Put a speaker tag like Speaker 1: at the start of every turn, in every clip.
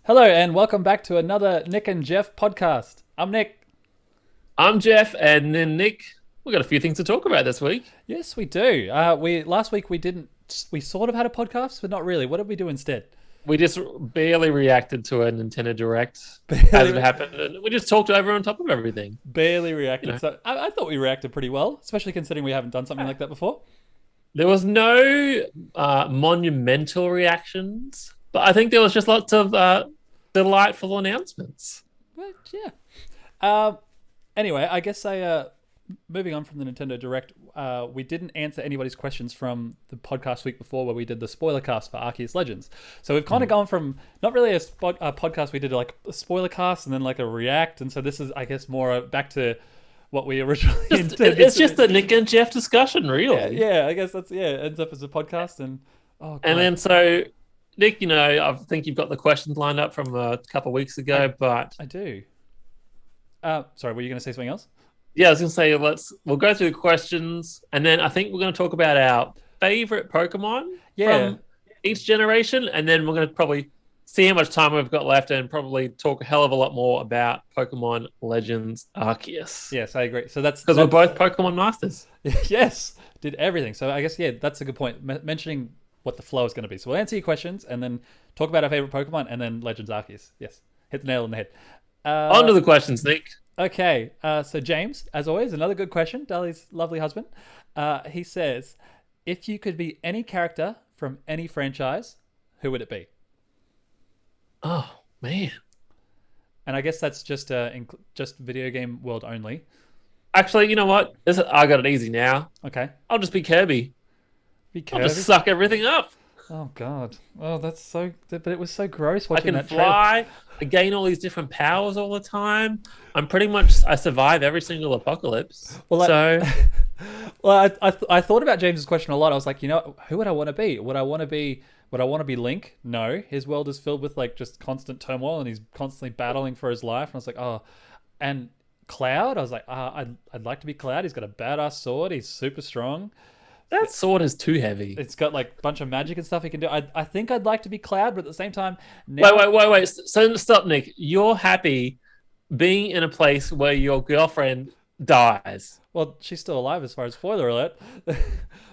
Speaker 1: Hello and welcome back to another Nick and Jeff podcast. I'm Nick.
Speaker 2: I'm Jeff, and then Nick. We've got a few things to talk about this week.
Speaker 1: Yes, we do. We last week we didn't. We sort of had a podcast, but not really. What did we do instead?
Speaker 2: We just barely reacted to a Nintendo Direct as it
Speaker 1: Barely,
Speaker 2: happened. And we just talked over on top of everything.
Speaker 1: barely
Speaker 2: You
Speaker 1: reacted.
Speaker 2: know,
Speaker 1: So I thought we reacted pretty well, especially considering we haven't done something like that before.
Speaker 2: there was no monumental reactions, but I think there was just lots of delightful announcements.
Speaker 1: But yeah. Um. Anyway, I guess moving on from the Nintendo Direct, we didn't answer anybody's questions from the podcast week before where we did the spoiler cast for Arceus Legends. So we've kind of gone from not really a podcast, we did like a spoiler cast and then like a react. And so this is, I guess, more back to what we originally intended.
Speaker 2: It's
Speaker 1: to
Speaker 2: just
Speaker 1: be.
Speaker 2: a Nick and Jeff discussion,
Speaker 1: Yeah,
Speaker 2: really.
Speaker 1: yeah, I guess it ends up as a podcast. And oh,
Speaker 2: And
Speaker 1: God,
Speaker 2: then so, Nick, I think you've got the questions lined up from a couple of weeks
Speaker 1: I,
Speaker 2: ago, but
Speaker 1: I do. Sorry, were you going to say something else?
Speaker 2: yeah, I was gonna say we'll go through the questions, and then I think we're gonna talk about our favorite Pokemon
Speaker 1: Yeah,
Speaker 2: from each generation, and then we're gonna probably see how much time we've got left, and probably talk a hell of a lot more about Pokemon Legends Arceus
Speaker 1: yes, I agree. So that's
Speaker 2: because we're
Speaker 1: that's
Speaker 2: both Pokemon masters.
Speaker 1: yes, did everything. So I guess yeah, that's a good point. Mentioning what the flow is going to be. So we'll answer your questions and then talk about our favorite Pokemon and then Legends Arceus. Yes, hit the nail on the head.
Speaker 2: On to the questions, Nick.
Speaker 1: Okay, so James, as always, another good question. Dali's lovely husband. He says, if you could be any character from any franchise, who would it be?
Speaker 2: Oh man,
Speaker 1: And I guess that's just video game world only.
Speaker 2: actually, you know what? I got it easy now.
Speaker 1: Okay,
Speaker 2: I'll just be Kirby.
Speaker 1: be
Speaker 2: I'll just
Speaker 1: Kirby.
Speaker 2: suck everything up.
Speaker 1: Oh God. Oh, that's so. But it was so gross
Speaker 2: I
Speaker 1: watching
Speaker 2: can
Speaker 1: that trailer.
Speaker 2: fly. I gain all these different powers all the time. I survive every single apocalypse.
Speaker 1: Well,
Speaker 2: So
Speaker 1: I thought about James's question a lot. I was like, who would I want to be? Would I want to be Link? No, his world is filled with like just constant turmoil, and he's constantly battling for his life. And I was like, oh, and Cloud. I was like, I'd like to be Cloud. He's got a badass sword. He's super strong.
Speaker 2: that sword is too heavy.
Speaker 1: It's got like a bunch of magic and stuff he can do. I think I'd like to be Cloud, but at the same time,
Speaker 2: Wait,
Speaker 1: now,
Speaker 2: wait, wait, wait. So stop, Nick. You're happy being in a place where your girlfriend dies.
Speaker 1: well, she's still alive as far as spoiler alert.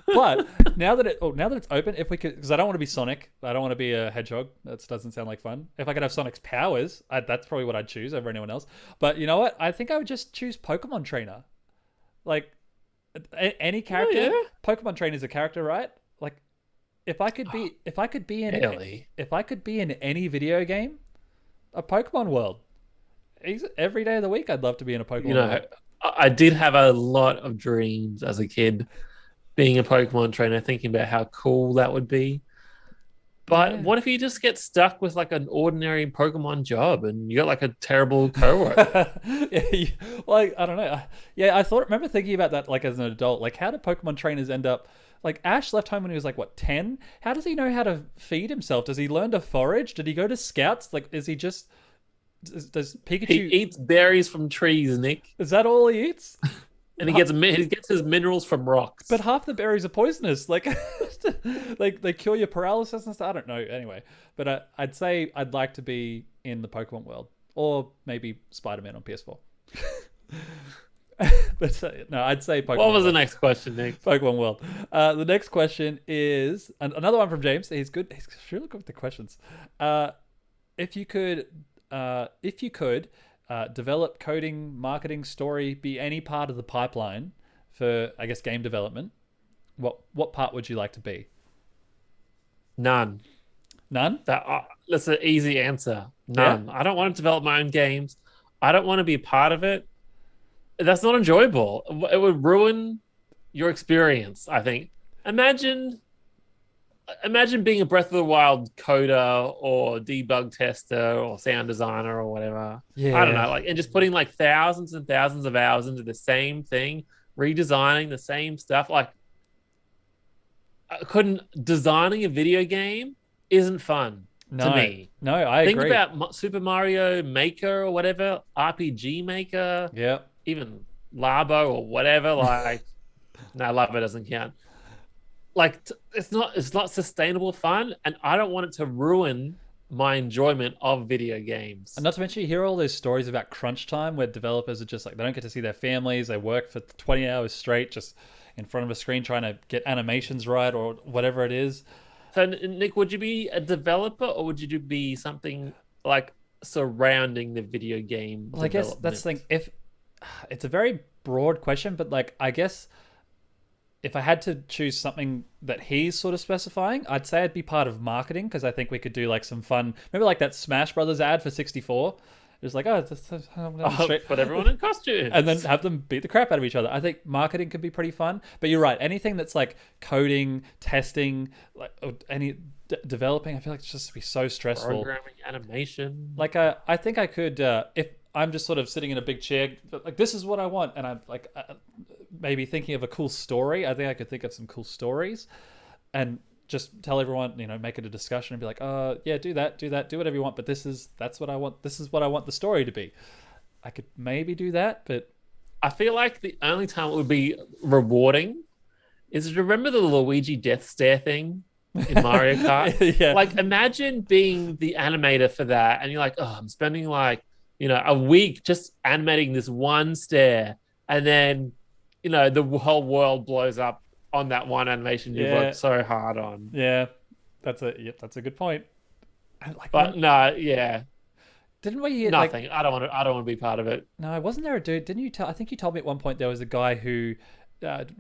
Speaker 1: But now that it's open, if we could, because I don't want to be Sonic, I don't want to be a hedgehog. That doesn't sound like fun. If I could have Sonic's powers, that's probably what I'd choose over anyone else. But you know what? I think I would just choose Pokemon Trainer. Like any
Speaker 2: Oh
Speaker 1: character,
Speaker 2: yeah,
Speaker 1: Pokemon Trainer is a character, right? Like if I could be in
Speaker 2: really?
Speaker 1: if I could be in any video game, a Pokemon world. Every day of the week, I'd love to be in a
Speaker 2: You
Speaker 1: Pokemon
Speaker 2: know,
Speaker 1: world.
Speaker 2: I did have a lot of dreams as a kid, being a Pokemon trainer, thinking about how cool that would be. But
Speaker 1: Yeah.
Speaker 2: what if you just get stuck with like an ordinary Pokemon job and you got like a terrible coworker?
Speaker 1: Yeah, like I don't know. Yeah, remember thinking about that like as an adult. Like, how do Pokemon trainers end up? Like Ash left home when he was like what 10? How does he know how to feed himself? Does he learn to forage? Did he go to scouts? Like, is he just does
Speaker 2: He
Speaker 1: Pikachu?
Speaker 2: eats berries from trees, Nick,
Speaker 1: Is that all he eats?
Speaker 2: and he gets his minerals from
Speaker 1: But
Speaker 2: rocks.
Speaker 1: half the berries are poisonous. Like, like they cure your paralysis and stuff. I don't know. Anyway, but I'd say I'd like to be in the Pokemon world, or maybe Spider-Man on PS4. But no, I'd say
Speaker 2: What
Speaker 1: Pokemon
Speaker 2: was the
Speaker 1: world.
Speaker 2: next question, Nick?
Speaker 1: Pokemon world. The next question is another one from James. He's good. He's really good with the questions. If you could, develop coding, marketing, story, be any part of the pipeline for, I guess, game development, what part would you like to be?
Speaker 2: None.
Speaker 1: None?
Speaker 2: That's an easy answer.
Speaker 1: Yeah.
Speaker 2: None. I don't want to develop my own games. I don't want to be a part of it. That's not enjoyable. It would ruin your experience, I think. Imagine imagine being a Breath of the Wild coder or debug tester or sound designer or whatever. I don't
Speaker 1: Yeah.
Speaker 2: know, like, and just putting like thousands and thousands of hours into the same thing, redesigning the same stuff. Like, I couldn't designing a video game isn't fun to
Speaker 1: No.
Speaker 2: me.
Speaker 1: No, I
Speaker 2: Think
Speaker 1: agree.
Speaker 2: about Super Mario Maker or whatever, RPG Maker,
Speaker 1: Yeah.
Speaker 2: even Labo or whatever. Like, no, Labo doesn't count. Like, it's not sustainable fun, and I don't want it to ruin my enjoyment of video games.
Speaker 1: And not to mention, you hear all those stories about crunch time where developers are just like, they don't get to see their families. They work for 20 hours straight just in front of a screen trying to get animations right or whatever it is.
Speaker 2: So, Nick, would you be a developer or would you be something like surrounding the video game
Speaker 1: Well, I guess that's the thing. If it's a very broad question, but like, I guess if I had to choose something that he's sort of specifying, I'd say I'd be part of marketing because I think we could do like some fun. Remember like that Smash Brothers ad for 64? It was like, oh,
Speaker 2: put everyone in costumes.
Speaker 1: And then have them beat the crap out of each other. I think marketing could be pretty fun. But you're right. Anything that's like coding, testing, like any developing, I feel like it's just be so stressful.
Speaker 2: Programming, animation.
Speaker 1: Like I think I could if I'm just sort of sitting in a big chair, like this is what I want, and I'm like maybe thinking of a cool story. I think I could think of some cool stories, and just tell everyone, make it a discussion and be like, yeah, do that, do whatever you want, but that's what I want. This is what I want the story to be. I could maybe do that, but
Speaker 2: I feel like the only time it would be rewarding is remember the Luigi death stare thing in Mario Kart?
Speaker 1: Yeah.
Speaker 2: Like imagine being the animator for that and you're like, oh, I'm spending like, a week just animating this one stare and then, the whole world blows up on that one animation you've worked so hard on.
Speaker 1: Yeah. That's a good point.
Speaker 2: Yeah.
Speaker 1: Didn't we hear
Speaker 2: nothing? I don't want to be part of it.
Speaker 1: No, wasn't there a dude? Didn't you tell? I think you told me at one point there was a guy who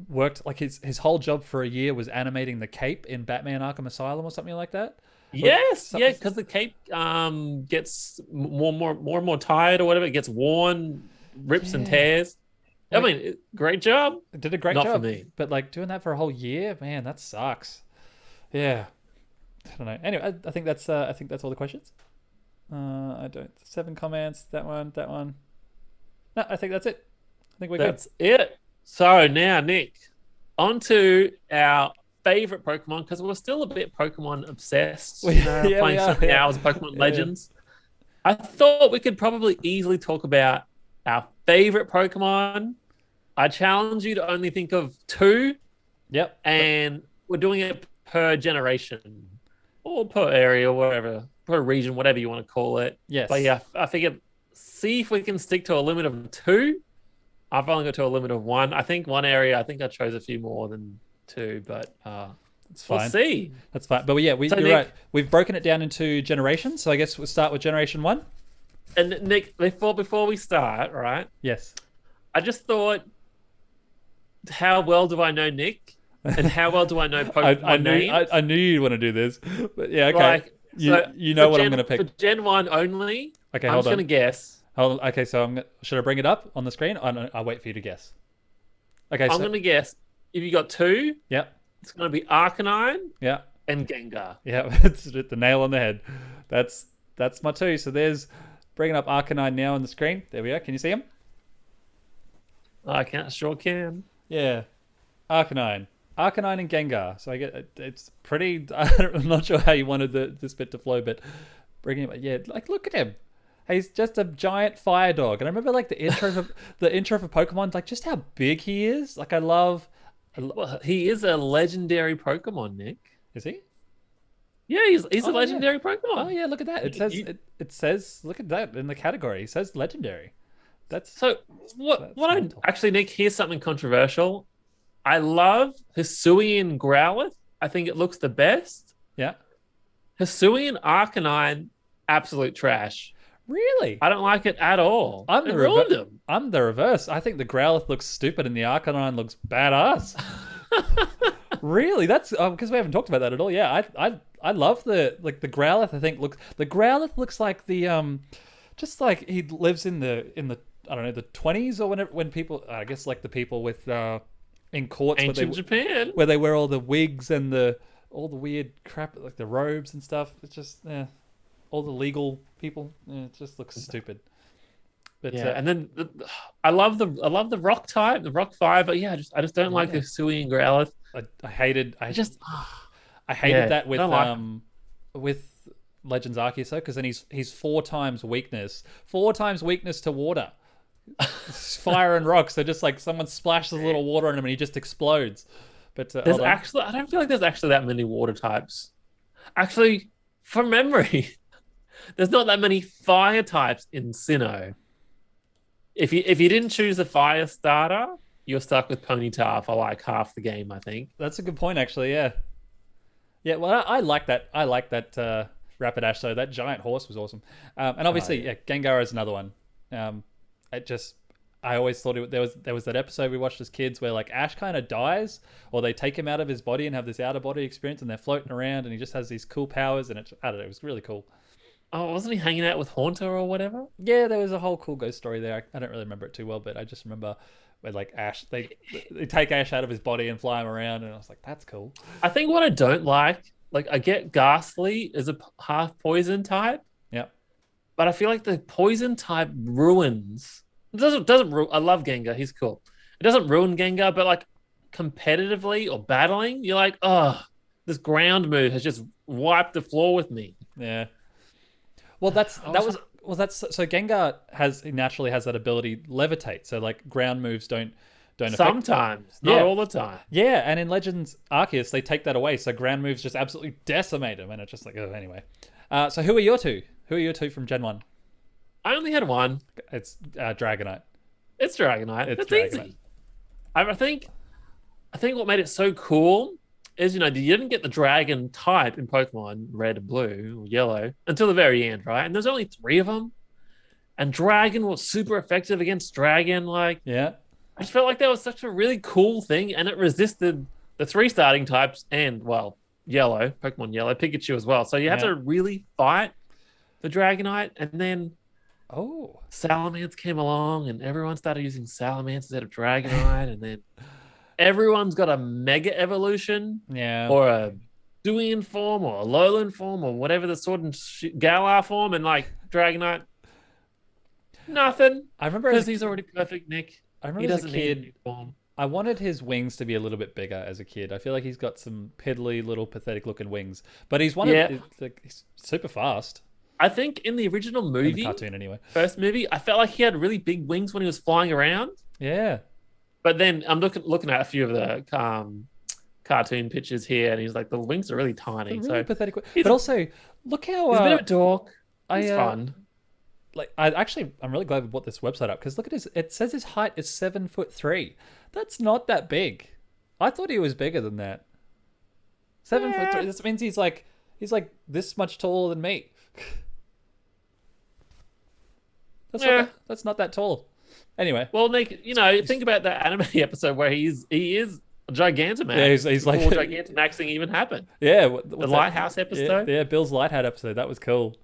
Speaker 1: worked like his whole job for a year was animating the cape in Batman Arkham Asylum or something like that.
Speaker 2: Yes, yeah, because the cape gets more and more tired or whatever. It gets worn, rips and tears. I mean, great job.
Speaker 1: Did a great job.
Speaker 2: Not for me,
Speaker 1: but like doing that for a whole year, man, that sucks. Yeah, I don't know. Anyway, I think that's all the questions. I don't. 7 comments. That one. No, I think that's it. I think we're good.
Speaker 2: That's it. So now, Nick, on to our favorite Pokemon because we're still a bit Pokemon obsessed. Playing so many hours of Pokemon Legends. I thought we could probably easily talk about our favorite Pokemon. I challenge you to only think of 2.
Speaker 1: Yep.
Speaker 2: And we're doing it per generation or per area or whatever, per region, whatever you want to call it.
Speaker 1: Yes.
Speaker 2: But yeah, I figured see if we can stick to a limit of 2. I've only got to a limit of 1. I think one area, I chose a few more than 2, but
Speaker 1: it's fine.
Speaker 2: We'll see.
Speaker 1: That's fine. But yeah, you're right. We've broken it down into generations. So I guess we'll start with generation 1.
Speaker 2: And Nick, before we start, right?
Speaker 1: Yes.
Speaker 2: I just thought, how well do I know Nick? And how well do I know Pokemon names?
Speaker 1: I knew you'd want to do this. But yeah, okay. You know what I'm going to pick.
Speaker 2: For Gen 1 only,
Speaker 1: okay,
Speaker 2: I'm just going to guess.
Speaker 1: Hold on. Okay, so should I bring it up on the screen? I'll wait for you to guess. Okay,
Speaker 2: I'm going to guess. If you got 2, it's going to be Arcanine and Gengar.
Speaker 1: Yeah, it's the nail on the head. That's my 2. So there's bringing up Arcanine now on the screen. There we are. Can you see him?
Speaker 2: I sure can.
Speaker 1: Yeah, Arcanine and Gengar. So I get it's pretty. I'm not sure how you wanted this bit to flow, but bringing him. Yeah, like look at him. He's just a giant fire dog, and I remember like the intro for Pokemon, like just how big he is. Like I love.
Speaker 2: Well, he is a legendary Pokemon, Nick.
Speaker 1: Is he?
Speaker 2: Yeah, he's a legendary Pokemon.
Speaker 1: Oh yeah, look at that. It says look at that in the category. It says legendary.
Speaker 2: Actually, Nick, here's something controversial. I love Hisuian Growlithe. I think it looks the best.
Speaker 1: Yeah.
Speaker 2: Hisuian Arcanine, absolute trash.
Speaker 1: Really?
Speaker 2: I don't like it at all.
Speaker 1: I'm the reverse. I think the Growlithe looks stupid and the Arcanine looks badass. Really? That's because we haven't talked about that at all. Yeah, I love the Growlithe. I think the Growlithe looks like the just like he lives in the I don't know, the 20s or whenever, when people, I guess like the people with in courts
Speaker 2: ancient Japan,
Speaker 1: where they wear all the wigs and all the weird crap like the robes and stuff. It's just all the legal people. It just looks stupid. But
Speaker 2: and then I love the rock type, the rock fire, but yeah, I just don't like the Hisuian Growlithe.
Speaker 1: I hated that with Legends Arceus because then he's 4 times weakness to water. Fire and rock, so just like someone splashes a little water on him and he just explodes. But
Speaker 2: there's I don't feel like there's actually that many water types. Actually, from memory, There's not that many fire types in Sinnoh. If you didn't choose a fire starter, you're stuck with Ponyta for like half the game, I think.
Speaker 1: That's a good point, actually. Yeah. Yeah. Well, I like that. I like that Rapidash. So that giant horse was awesome. And obviously, yeah, Gengar is another one. It just. I always thought there was that episode we watched as kids where like Ash kind of dies, or they take him out of his body and have this out of body experience, and they're floating around, and he just has these cool powers, and I don't know, it was really cool.
Speaker 2: Oh, wasn't he hanging out with Haunter or whatever?
Speaker 1: Yeah, there was a whole cool ghost story there. I don't really remember it too well, but I just remember where like Ash, they take Ash out of his body and fly him around, and I was like, that's cool.
Speaker 2: I think what I don't like I get Ghastly is a half poison type.
Speaker 1: Yeah.
Speaker 2: But I feel like the poison type ruins. It doesn't ruin. I love Gengar. He's cool. It doesn't ruin Gengar, but like competitively or battling, you're like, oh, this ground move has just wiped the floor with me.
Speaker 1: Yeah. Well, so Gengar naturally has that ability levitate. So like ground moves don't affect.
Speaker 2: Sometimes, not all the time.
Speaker 1: Yeah, and in Legends Arceus they take that away, so ground moves just absolutely decimate him, and it's just like, oh, anyway. So who are your two? Who are your two from Gen 1?
Speaker 2: I only had one.
Speaker 1: It's Dragonite.
Speaker 2: It's Dragonite. It's easy. I think what made it so cool is, you didn't get the dragon type in Pokemon Red and Blue or Yellow until the very end, right? And there's only 3 of them. And Dragon was super effective against Dragon. Like,
Speaker 1: yeah.
Speaker 2: I just felt like that was such a really cool thing, and it resisted the 3 starting types and, well, Yellow, Pokemon Yellow, Pikachu as well. So you have to really fight the Dragonite, and then Salamence came along, and everyone started using Salamence instead of Dragonite, and then everyone's got a Mega Evolution, or a Duin form, or a Alolan form, or whatever the Sword and Galar form, and like Dragonite, nothing.
Speaker 1: I remember
Speaker 2: because he's already perfect, Nick.
Speaker 1: I remember
Speaker 2: he
Speaker 1: as
Speaker 2: doesn't
Speaker 1: a kid,
Speaker 2: need a new form.
Speaker 1: I wanted his wings to be a little bit bigger as a kid. I feel like he's got some piddly little pathetic looking wings, but he's he's super fast.
Speaker 2: I think in the original movie,
Speaker 1: in the cartoon anyway,
Speaker 2: first movie, I felt like he had really big wings when he was flying around.
Speaker 1: Yeah.
Speaker 2: But then I'm looking at a few of the cartoon pictures here, and he's like, the wings are really tiny.
Speaker 1: Really pathetic. But also, look how
Speaker 2: he's a bit of a dork. He's fun.
Speaker 1: I'm really glad we brought this website up, because look at it says his height is 7'3". That's not that big. I thought he was bigger than that. 7'3". This means he's like this much taller than me. That's not that tall. Anyway.
Speaker 2: Well, Nick, think about that anime episode where he is a Gigantamax.
Speaker 1: Yeah, he's like
Speaker 2: before Gigantamaxing even happened.
Speaker 1: Yeah,
Speaker 2: the Lighthouse episode.
Speaker 1: Yeah, Bill's Lighthouse episode. That was cool.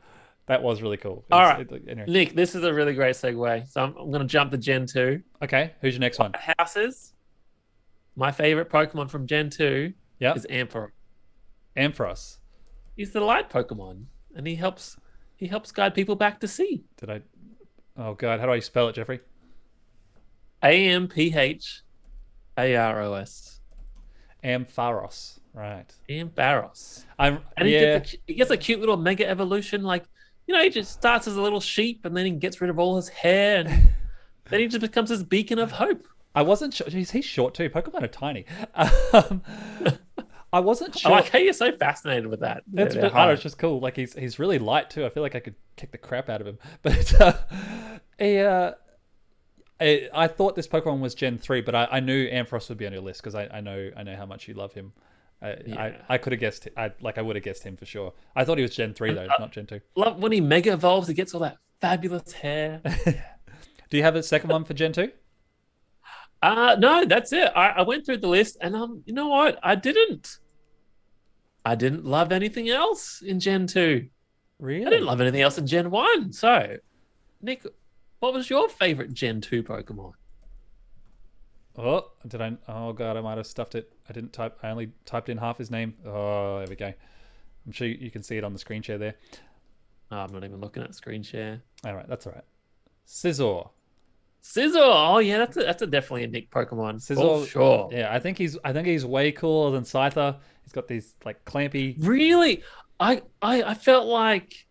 Speaker 1: That was really cool.
Speaker 2: All right, anyway. Nick, this is a really great segue. So I'm going to jump to Gen 2.
Speaker 1: Okay, who's your next one?
Speaker 2: Houses. My favorite Pokemon from Gen 2 is Ampharos.
Speaker 1: Ampharos.
Speaker 2: He's the light Pokemon, and he helps guide people back to sea.
Speaker 1: Oh God, how do I spell it, Jeffrey?
Speaker 2: Ampharos.
Speaker 1: Ampharos, right?
Speaker 2: Ampharos. He gets a cute little Mega Evolution. Like, he just starts as a little sheep, and then he gets rid of all his hair, and then he just becomes this beacon of hope.
Speaker 1: I wasn't sure. He's short too. Pokemon are tiny. I wasn't sure.
Speaker 2: I like how you're so fascinated with that.
Speaker 1: It's just cool. Like he's really light too. I feel like I could kick the crap out of him. But I thought this Pokemon was Gen 3, but I knew Ampharos would be on your list because I know how much you love him. I could have guessed. I would have guessed him for sure. I thought he was Gen 3 though, not Gen 2.
Speaker 2: Love when he Mega Evolves. He gets all that fabulous hair.
Speaker 1: Do you have a second one for Gen 2?
Speaker 2: No, that's it. I went through the list, and you know what? I didn't love anything else in Gen 2.
Speaker 1: Really?
Speaker 2: I didn't love anything else in Gen 1. So, Nick, what was your favorite Gen 2 Pokemon?
Speaker 1: Oh, oh God, I might have stuffed it. I only typed in half his name. Oh, there we go. I'm sure you can see it on the screen share there.
Speaker 2: Oh, I'm not even looking at screen share.
Speaker 1: All right, that's all right. Scizor.
Speaker 2: Oh yeah, that's definitely a Nick Pokemon.
Speaker 1: Scizor,
Speaker 2: sure.
Speaker 1: Yeah, I think he's way cooler than Scyther. He's got these like clampy.
Speaker 2: Really, I felt like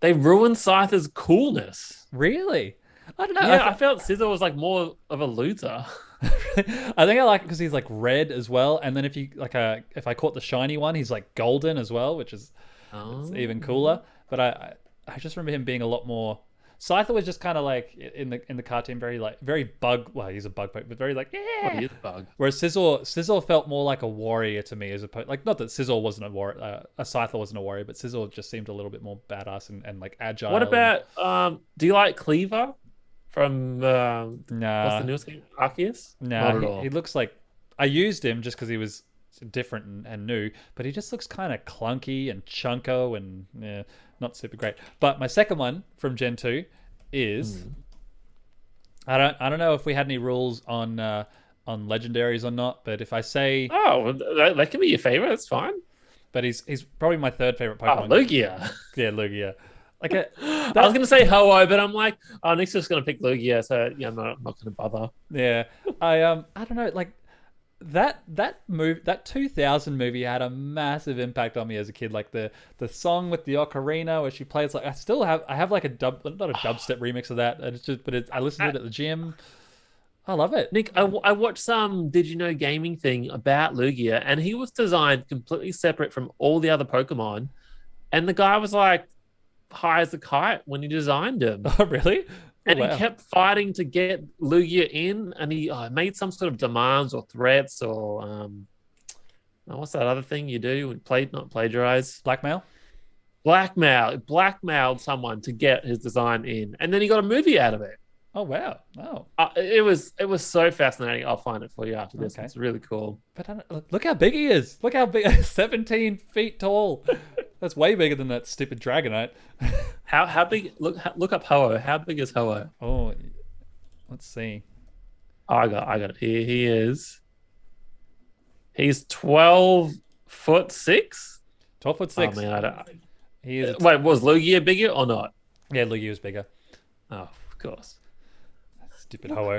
Speaker 2: they ruined Scyther's coolness.
Speaker 1: Really, I don't know.
Speaker 2: Yeah, I felt Scizor was like more of a loser.
Speaker 1: I think I like it because he's like red as well, and then if I caught the shiny one, he's like golden as well, which is it's even cooler. But I just remember him being a lot more. Scyther was just kind of like in the cartoon, very bug. Well, he's a bug poke, but very like
Speaker 2: Oh, he is a bug.
Speaker 1: Whereas Scizor felt more like a warrior to me as opposed, like, not that Scizor wasn't a warrior, a Scyther wasn't a warrior, but Scizor just seemed a little bit more badass and like agile.
Speaker 2: What about do you like Cleaver from what's the newest game? Arceus?
Speaker 1: Nah, he looks like, I used him just because he was different and new, but he just looks kind of clunky and chunko and not super great. But my second one from Gen 2 is I don't know if we had any rules on legendaries or not, but if I say
Speaker 2: that can be your favorite, that's fine.
Speaker 1: But he's probably my third favorite Pokemon.
Speaker 2: Lugia.
Speaker 1: Yeah, Lugia. Like
Speaker 2: I was gonna say Ho-Oh, but I'm like, Nick's just gonna pick Lugia, so yeah, I'm not gonna bother.
Speaker 1: Yeah, I don't know, like that 2000 movie had a massive impact on me as a kid. Like the song with the ocarina where she plays, like I have like not a dubstep remix of that. And it's just, I listen to it at the gym. I love it.
Speaker 2: Nick, I watched some Did You Know gaming thing about Lugia, and he was designed completely separate from all the other Pokemon. And the guy was like high as a kite when he designed him.
Speaker 1: Oh, really?
Speaker 2: And he kept fighting to get Lugia in, and he made some sort of demands or threats or what's that other thing you do when not plagiarize?
Speaker 1: Blackmail?
Speaker 2: Blackmailed someone to get his design in, and then he got a movie out of it.
Speaker 1: Oh wow! Oh,
Speaker 2: it was so fascinating. I'll find it for you after this.
Speaker 1: Okay.
Speaker 2: It's really cool.
Speaker 1: But look how big he is. Look how big! 17 feet tall. That's way bigger than that stupid Dragonite.
Speaker 2: How big? Look up Ho-Oh. How big is Ho-Oh?
Speaker 1: Oh, let's see.
Speaker 2: Oh, I got it here. He is. He's 12'6".
Speaker 1: 12'6".
Speaker 2: Oh man,
Speaker 1: He is.
Speaker 2: Wait, was Lugia bigger or not?
Speaker 1: Yeah, Lugia was bigger.
Speaker 2: Oh, of course.
Speaker 1: Stupid Ho-Oh.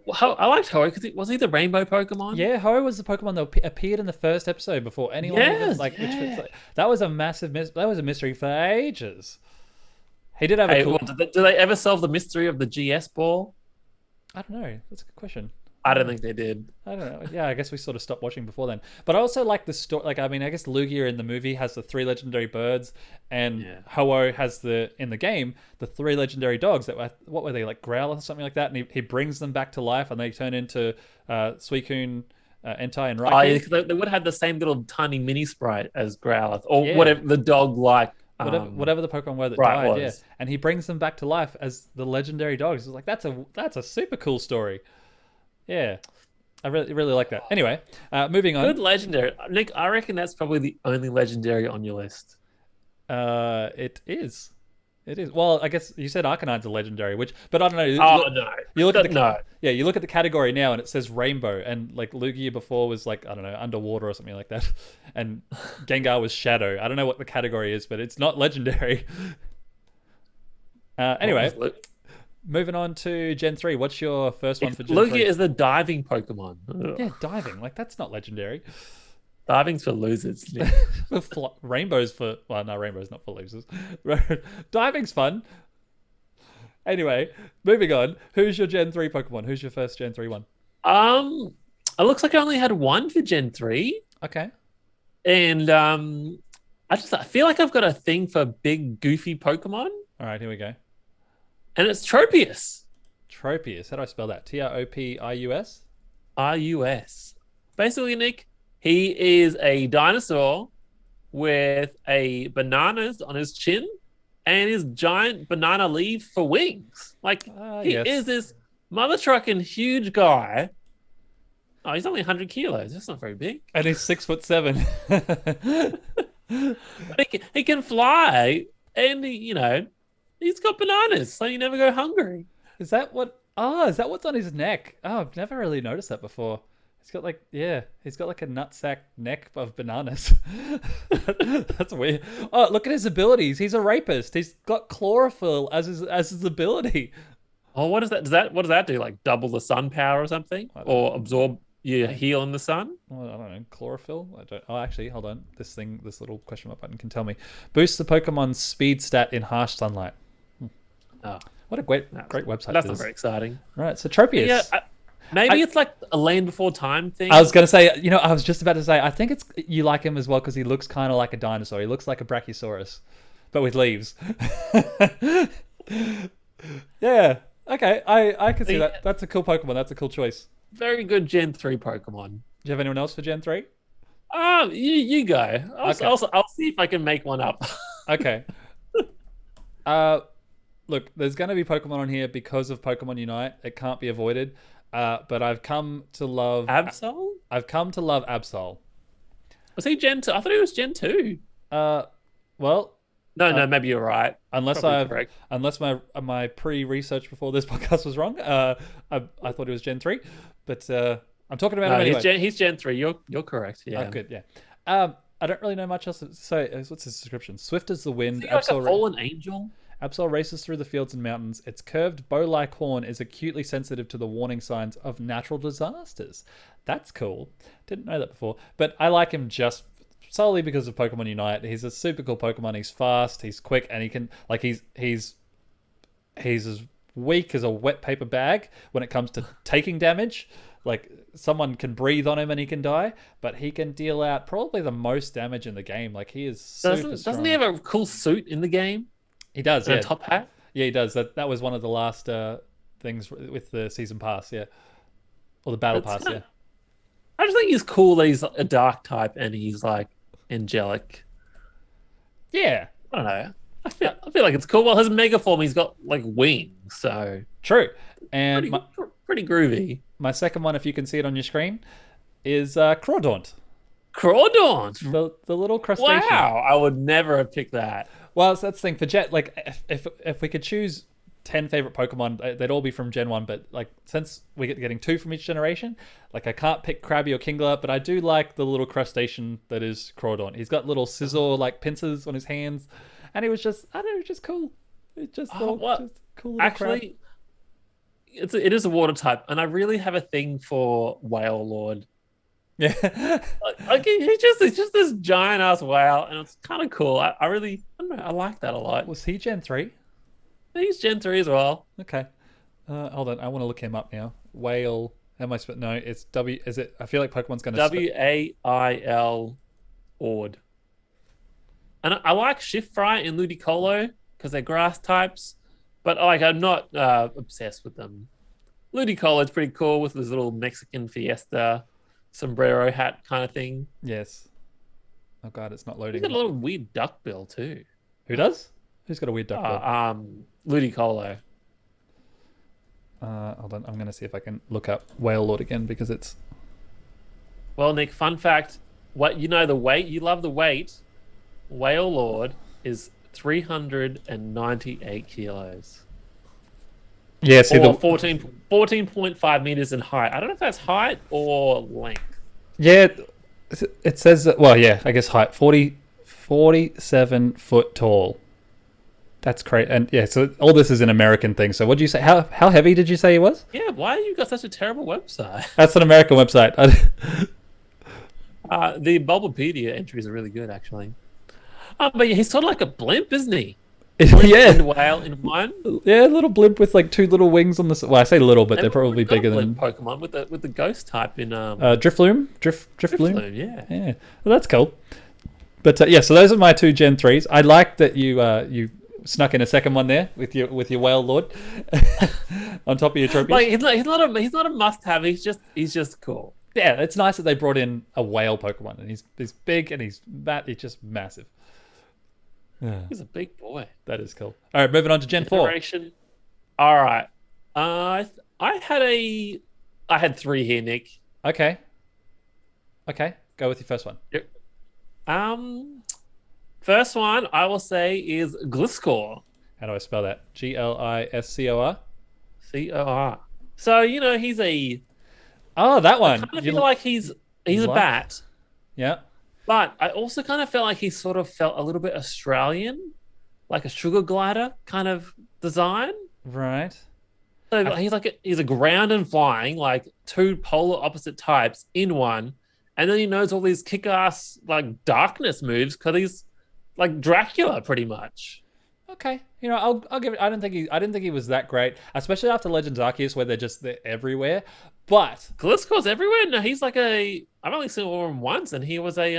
Speaker 2: Well, I liked Ho-Oh because was he the rainbow Pokemon?
Speaker 1: Yeah, Ho-Oh was the Pokemon that appeared in the first episode before anyone that was a massive that was a mystery for ages. He did have a cool...
Speaker 2: Did they ever solve the mystery of the GS ball?
Speaker 1: I don't know. That's a good question.
Speaker 2: I don't think they did.
Speaker 1: I don't know. Yeah, I guess we sort of stopped watching before then. But I also like the story. Like, I mean, I guess Lugia in the movie has the 3 legendary birds, and Ho-Oh has in the game the 3 legendary dogs. What were they, like Growlithe or something like that? And he brings them back to life, and they turn into Suicune, Entei, and Raikou.
Speaker 2: Oh, yeah, they would have had the same little tiny mini sprite as Growlithe, or whatever the dog like.
Speaker 1: Whatever the Pokemon were that died, yeah. And he brings them back to life as the legendary dogs. It's like that's a super cool story. Yeah, I really like that. Anyway, moving on.
Speaker 2: Good legendary, Nick. I reckon that's probably the only legendary on your list.
Speaker 1: It is. Well, I guess you said Arcanine's a legendary, but I don't know.
Speaker 2: No.
Speaker 1: You look at you look at the category now, and it says Rainbow, and like Lugia before was like, I don't know, Underwater or something like that, and Gengar was Shadow. I don't know what the category is, but it's not legendary. Anyway. Moving on to Gen 3. What's your first one for Gen 3?
Speaker 2: Lugia is the diving Pokemon. Ugh.
Speaker 1: Yeah, diving. Like, that's not legendary.
Speaker 2: Diving's for losers.
Speaker 1: Rainbow's for... Well, no, Rainbow's not for losers. Diving's fun. Anyway, moving on. Who's your Gen 3 Pokemon? Who's your first Gen 3 one?
Speaker 2: It looks like I only had one for Gen 3.
Speaker 1: Okay.
Speaker 2: And I feel like I've got a thing for big, goofy Pokemon.
Speaker 1: All right, here we go.
Speaker 2: And it's Tropius.
Speaker 1: Tropius. How do I spell that? Tropius?
Speaker 2: Rus. Basically, Nick, he is a dinosaur with a bananas on his chin and his giant banana leaf for wings. Like, he is this mother trucking huge guy. Oh, he's only 100 kilos. That's not very big.
Speaker 1: And he's 6'7".
Speaker 2: But he can fly, and he's got bananas, so you never go hungry.
Speaker 1: Is that what's on his neck? Oh, I've never really noticed that before. He's got like a nutsack neck of bananas. That's weird. Oh, look at his abilities. He's a rapist. He's got chlorophyll as his ability.
Speaker 2: Oh, what does that do? Like double the sun power or something? Or absorb your heal in the sun?
Speaker 1: Well, I don't know. Chlorophyll? I don't. Oh, actually, hold on. This little question mark button can tell me. Boost the Pokemon's speed stat in harsh sunlight.
Speaker 2: Oh,
Speaker 1: what a great website.
Speaker 2: That's not very exciting.
Speaker 1: Right, so Tropius.
Speaker 2: Yeah, maybe it's like a Land Before Time thing.
Speaker 1: I was going to say, I was just about to say, I think you like him as well because he looks kind of like a dinosaur. He looks like a Brachiosaurus. but with leaves. Yeah. Okay. I can see that. That's a cool Pokemon. That's a cool choice.
Speaker 2: Very good Gen 3 Pokemon.
Speaker 1: Do you have anyone else for Gen 3?
Speaker 2: You go.
Speaker 1: Okay.
Speaker 2: I'll see if I can make one up.
Speaker 1: Okay. Look, there's going to be Pokemon on here because of Pokemon Unite. It can't be avoided. But I've come to love
Speaker 2: Absol?
Speaker 1: I've come to love Absol.
Speaker 2: Was he Gen 2? I thought he was Gen 2.
Speaker 1: Well,
Speaker 2: no, maybe you're right.
Speaker 1: Unless
Speaker 2: Probably correct.
Speaker 1: unless my pre-research before this podcast was wrong. I thought it was Gen 3, but I'm talking about him anyway.
Speaker 2: He's Gen 3. You're correct. Yeah.
Speaker 1: Oh, good. Yeah. I don't really know much else to say. What's his description? Swift as the wind.
Speaker 2: Is he like a fallen angel?
Speaker 1: Absol races through the fields and mountains. Its curved bow-like horn is acutely sensitive to the warning signs of natural disasters. That's cool. Didn't know that before. But I like him just solely because of Pokemon Unite. He's a super cool Pokemon. He's fast. He's quick, and he can he's as weak as a wet paper bag when it comes to taking damage. Like someone can breathe on him and he can die, but he can deal out probably the most damage in the game. Like he is super strong.
Speaker 2: Doesn't he have a cool suit in the game?
Speaker 1: He does,
Speaker 2: and a top hat?
Speaker 1: Yeah, he does. That was one of the last things with the season pass, yeah. Or the battle pass, yeah.
Speaker 2: I just think he's cool that he's a dark type and he's like angelic.
Speaker 1: Yeah.
Speaker 2: I don't know. I feel like it's cool. Well, his mega form, he's got like wings, so
Speaker 1: true. And
Speaker 2: pretty groovy.
Speaker 1: My second one, if you can see it on your screen, is Crawdaunt.
Speaker 2: Crawdaunt,
Speaker 1: the little crustacean.
Speaker 2: Wow, I would never have picked that.
Speaker 1: Well, that's the thing for Jet. Like, if we could choose 10 favorite Pokemon, they'd all be from Gen 1. But like, since we're getting 2 from each generation, like I can't pick Krabby or Kingler, but I do like the little crustacean that is Crawdaunt. He's got little scissor like pincers on his hands, and he was just just cool. It just just cool.
Speaker 2: Actually, it is a water type, and I really have a thing for Whale Lord.
Speaker 1: Yeah,
Speaker 2: like he's just this giant ass whale, and it's kind of cool. I don't know. I like that a lot.
Speaker 1: Was he Gen 3?
Speaker 2: He's Gen 3 as well.
Speaker 1: Okay. Hold on. I want to look him up now. Whale. Am I spelled? No, it's W. Is it? I feel like Pokemon's going to
Speaker 2: WAIL Ord. And I like Shiftfry and Ludicolo because they're grass types, but like I'm not obsessed with them. Ludicolo's pretty cool with his little Mexican fiesta sombrero hat kind of thing.
Speaker 1: Yes. Oh god, it's not loading.
Speaker 2: He's got a little weird duck bill too.
Speaker 1: Who does? Who's got a weird duck bill?
Speaker 2: Ludicolo.
Speaker 1: Hold on, I'm going to see if I can look up Whale Lord again because it's...
Speaker 2: Well, Nick, fun fact, the weight, you love the weight, Whale Lord is 398 kilos.
Speaker 1: Yeah, see,
Speaker 2: or 14.5 meters in height. I don't know if that's height or length.
Speaker 1: Yeah, it says, well, yeah, I guess height, 47 foot tall. That's great. And yeah, so all this is an American thing. So what did you say? How heavy did you say he was?
Speaker 2: Yeah, why you got such a terrible website?
Speaker 1: That's an American website.
Speaker 2: The Bulbapedia entries are really good, actually. But yeah, he's sort of like a blimp, isn't he?
Speaker 1: Yeah.
Speaker 2: And whale in one.
Speaker 1: Yeah, a little blimp with like 2 little wings on the... Well, I say little, but they're probably bigger than...
Speaker 2: Pokemon with the ghost type in...
Speaker 1: Drifloon? Drifloon,
Speaker 2: yeah.
Speaker 1: Yeah, well, that's cool. But yeah, so those are my 2 Gen 3s. I like that you snuck in a second one there with your Whale Lord on top of your trophies.
Speaker 2: Like he's not a must-have. He's just cool.
Speaker 1: Yeah, it's nice that they brought in a whale Pokemon, and he's big and he's just massive. Yeah.
Speaker 2: He's a big boy.
Speaker 1: That is cool. All right, moving on to Gen 4.
Speaker 2: All right. I had 3 here, Nick.
Speaker 1: Okay. Go with your first one.
Speaker 2: Yep. First one I will say is Gliscor.
Speaker 1: How do I spell that? Gliscor?
Speaker 2: Cor. So he's a...
Speaker 1: Oh, that one.
Speaker 2: I kind of feel like he's a bat.
Speaker 1: Yeah.
Speaker 2: But I also kind of felt like he sort of felt a little bit Australian, like a sugar glider kind of design.
Speaker 1: Right.
Speaker 2: So he's a ground and flying, like 2 polar opposite types in one, and then he knows all these kick-ass like darkness moves because he's like Dracula pretty much.
Speaker 1: Okay, I'll give it. I didn't think he was that great, especially after Legends Arceus, where they're everywhere. But
Speaker 2: Gliscor's everywhere. No, he's like I've only seen him once, and he was a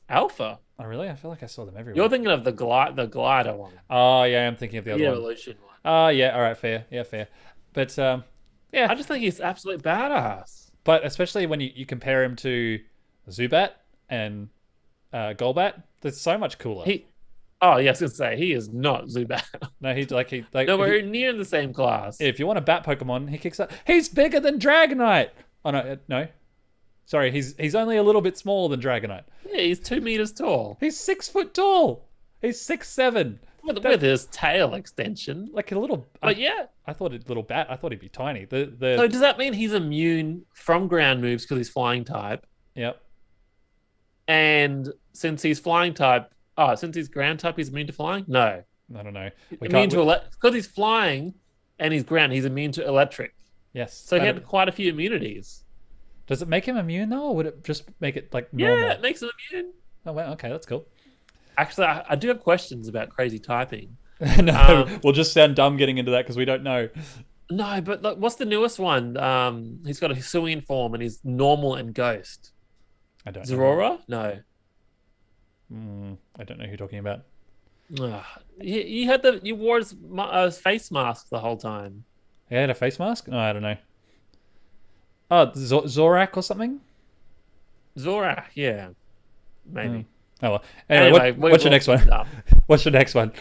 Speaker 2: Alpha.
Speaker 1: Oh, really? I feel like I saw them everywhere.
Speaker 2: You're thinking of the glider one,
Speaker 1: Oh, yeah, I'm thinking of the other
Speaker 2: the
Speaker 1: one.
Speaker 2: evolution one.
Speaker 1: Oh, yeah, all right, fair. Yeah, fair. But, yeah,
Speaker 2: I just think he's absolute badass.
Speaker 1: but especially when you compare him to Zubat and Golbat, they're so much cooler.
Speaker 2: He, oh yes, I was gonna say he is not Zubat.
Speaker 1: No,
Speaker 2: Nowhere near in the same class.
Speaker 1: if you want a bat Pokemon, he kicks up. He's bigger than Dragonite. Oh no. Sorry, he's only a little bit smaller than Dragonite.
Speaker 2: Yeah, he's 2 meters tall.
Speaker 1: He's 6 foot tall. He's 6'7".
Speaker 2: With his tail extension.
Speaker 1: Like a little.
Speaker 2: But yeah.
Speaker 1: I thought a little bat. I thought he'd be tiny.
Speaker 2: So does that mean he's immune from ground moves because he's flying type?
Speaker 1: Yep.
Speaker 2: And since he's flying type, since he's ground type, he's immune to flying? No.
Speaker 1: I don't know.
Speaker 2: Immune to because he's flying and he's ground, he's immune to electric.
Speaker 1: Yes.
Speaker 2: So he had quite a few immunities.
Speaker 1: Does it make him immune though, or would it just make it like normal?
Speaker 2: Yeah, it makes him immune.
Speaker 1: Oh wow, okay, that's cool.
Speaker 2: Actually, I do have questions about crazy typing.
Speaker 1: No, we'll just sound dumb getting into that because we don't know.
Speaker 2: No, but look, what's the newest one? He's got a Hisuian form and he's normal and ghost.
Speaker 1: I don't
Speaker 2: Zorora? No.
Speaker 1: I don't know who you're talking about.
Speaker 2: You wore his face mask the whole time.
Speaker 1: He had a face mask? No, I don't know. Oh, Zorak or something?
Speaker 2: Zorak, yeah. Maybe.
Speaker 1: Oh well. Anyway, what's your next one? What's your next one?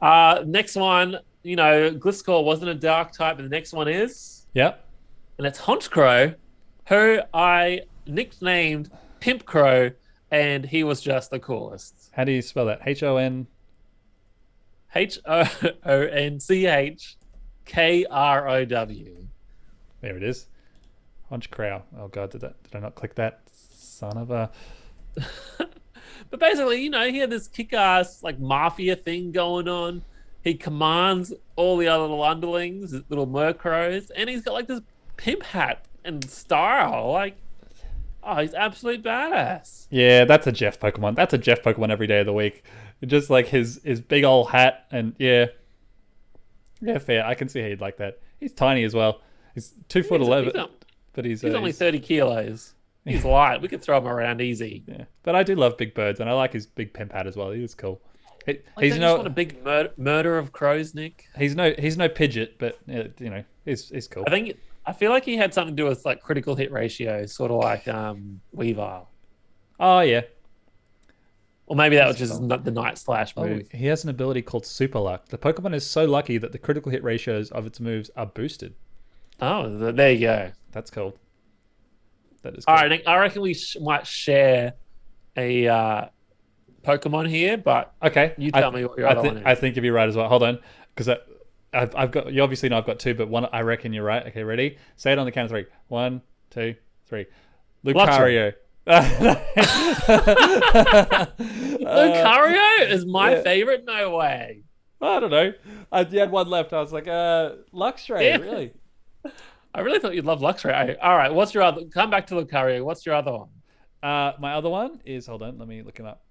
Speaker 2: Next one, Gliscor wasn't a dark type, but the next one is.
Speaker 1: Yep.
Speaker 2: And it's Honchkrow, who I nicknamed Pimp Crow, and he was just the coolest.
Speaker 1: How do you spell that? H-O-N...
Speaker 2: Honchkrow.
Speaker 1: There it is. Honchkrow. Oh god, did I not click that? Son of a...
Speaker 2: But basically, he had this kick-ass like mafia thing going on. He commands all the other little underlings, little Murkrows, and he's got like this pimp hat and style. Like, he's absolute badass.
Speaker 1: Yeah, that's a Jeff Pokemon. That's a Jeff Pokemon every day of the week. Just like his big old hat and yeah, fair. I can see how you'd like that. He's tiny as well. He's 2'11", but he's
Speaker 2: only 30 kilos. He's light. We could throw him around easy.
Speaker 1: Yeah, but I do love big birds, and I like his big pimp hat as well. He is cool.
Speaker 2: He's not a big murder of crows, Nick.
Speaker 1: He's no Pidgeot, but he's cool.
Speaker 2: I feel like he had something to do with like critical hit ratio, sort of like Weavile.
Speaker 1: Oh yeah.
Speaker 2: Or maybe that was just the Night Slash move.
Speaker 1: He has an ability called Super Luck. The Pokemon is so lucky that the critical hit ratios of its moves are boosted.
Speaker 2: Oh, there you go.
Speaker 1: That's cool. That is cool.
Speaker 2: All right, Nick, I reckon we might share a Pokemon here, but
Speaker 1: okay,
Speaker 2: you tell me what your other one is.
Speaker 1: I think you'd be right as well. Hold on, because I've got, you obviously know I've got two, but one I reckon you're right. Okay, ready? Say it on the count of three. 1, 2, 3. Lucario.
Speaker 2: Lucario is my favorite. No way.
Speaker 1: I don't know. You had one left. I was like, Luxray, yeah. Really?
Speaker 2: I really thought you'd love Luxray. All right, what's your other? Come back to Lucario. What's your other one?
Speaker 1: My other one is, hold on, let me look him up.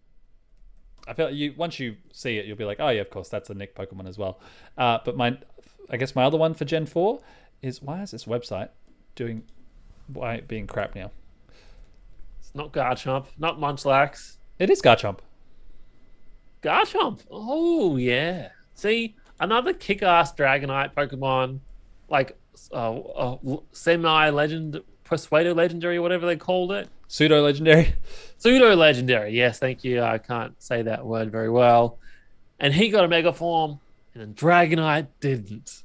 Speaker 1: I feel like once you see it, you'll be like, oh yeah, of course, that's a Nick Pokemon as well. But I guess my other one for Gen 4 is, why is this website being crap now?
Speaker 2: It's not Garchomp, not Munchlax.
Speaker 1: It is Garchomp.
Speaker 2: Garchomp. Oh yeah. See, another kick-ass Dragonite Pokemon, like semi-legend, pseudo-legendary, whatever they called it.
Speaker 1: Pseudo-legendary.
Speaker 2: Pseudo-legendary. Yes, thank you. I can't say that word very well. And he got a Mega Form, and then Dragonite didn't.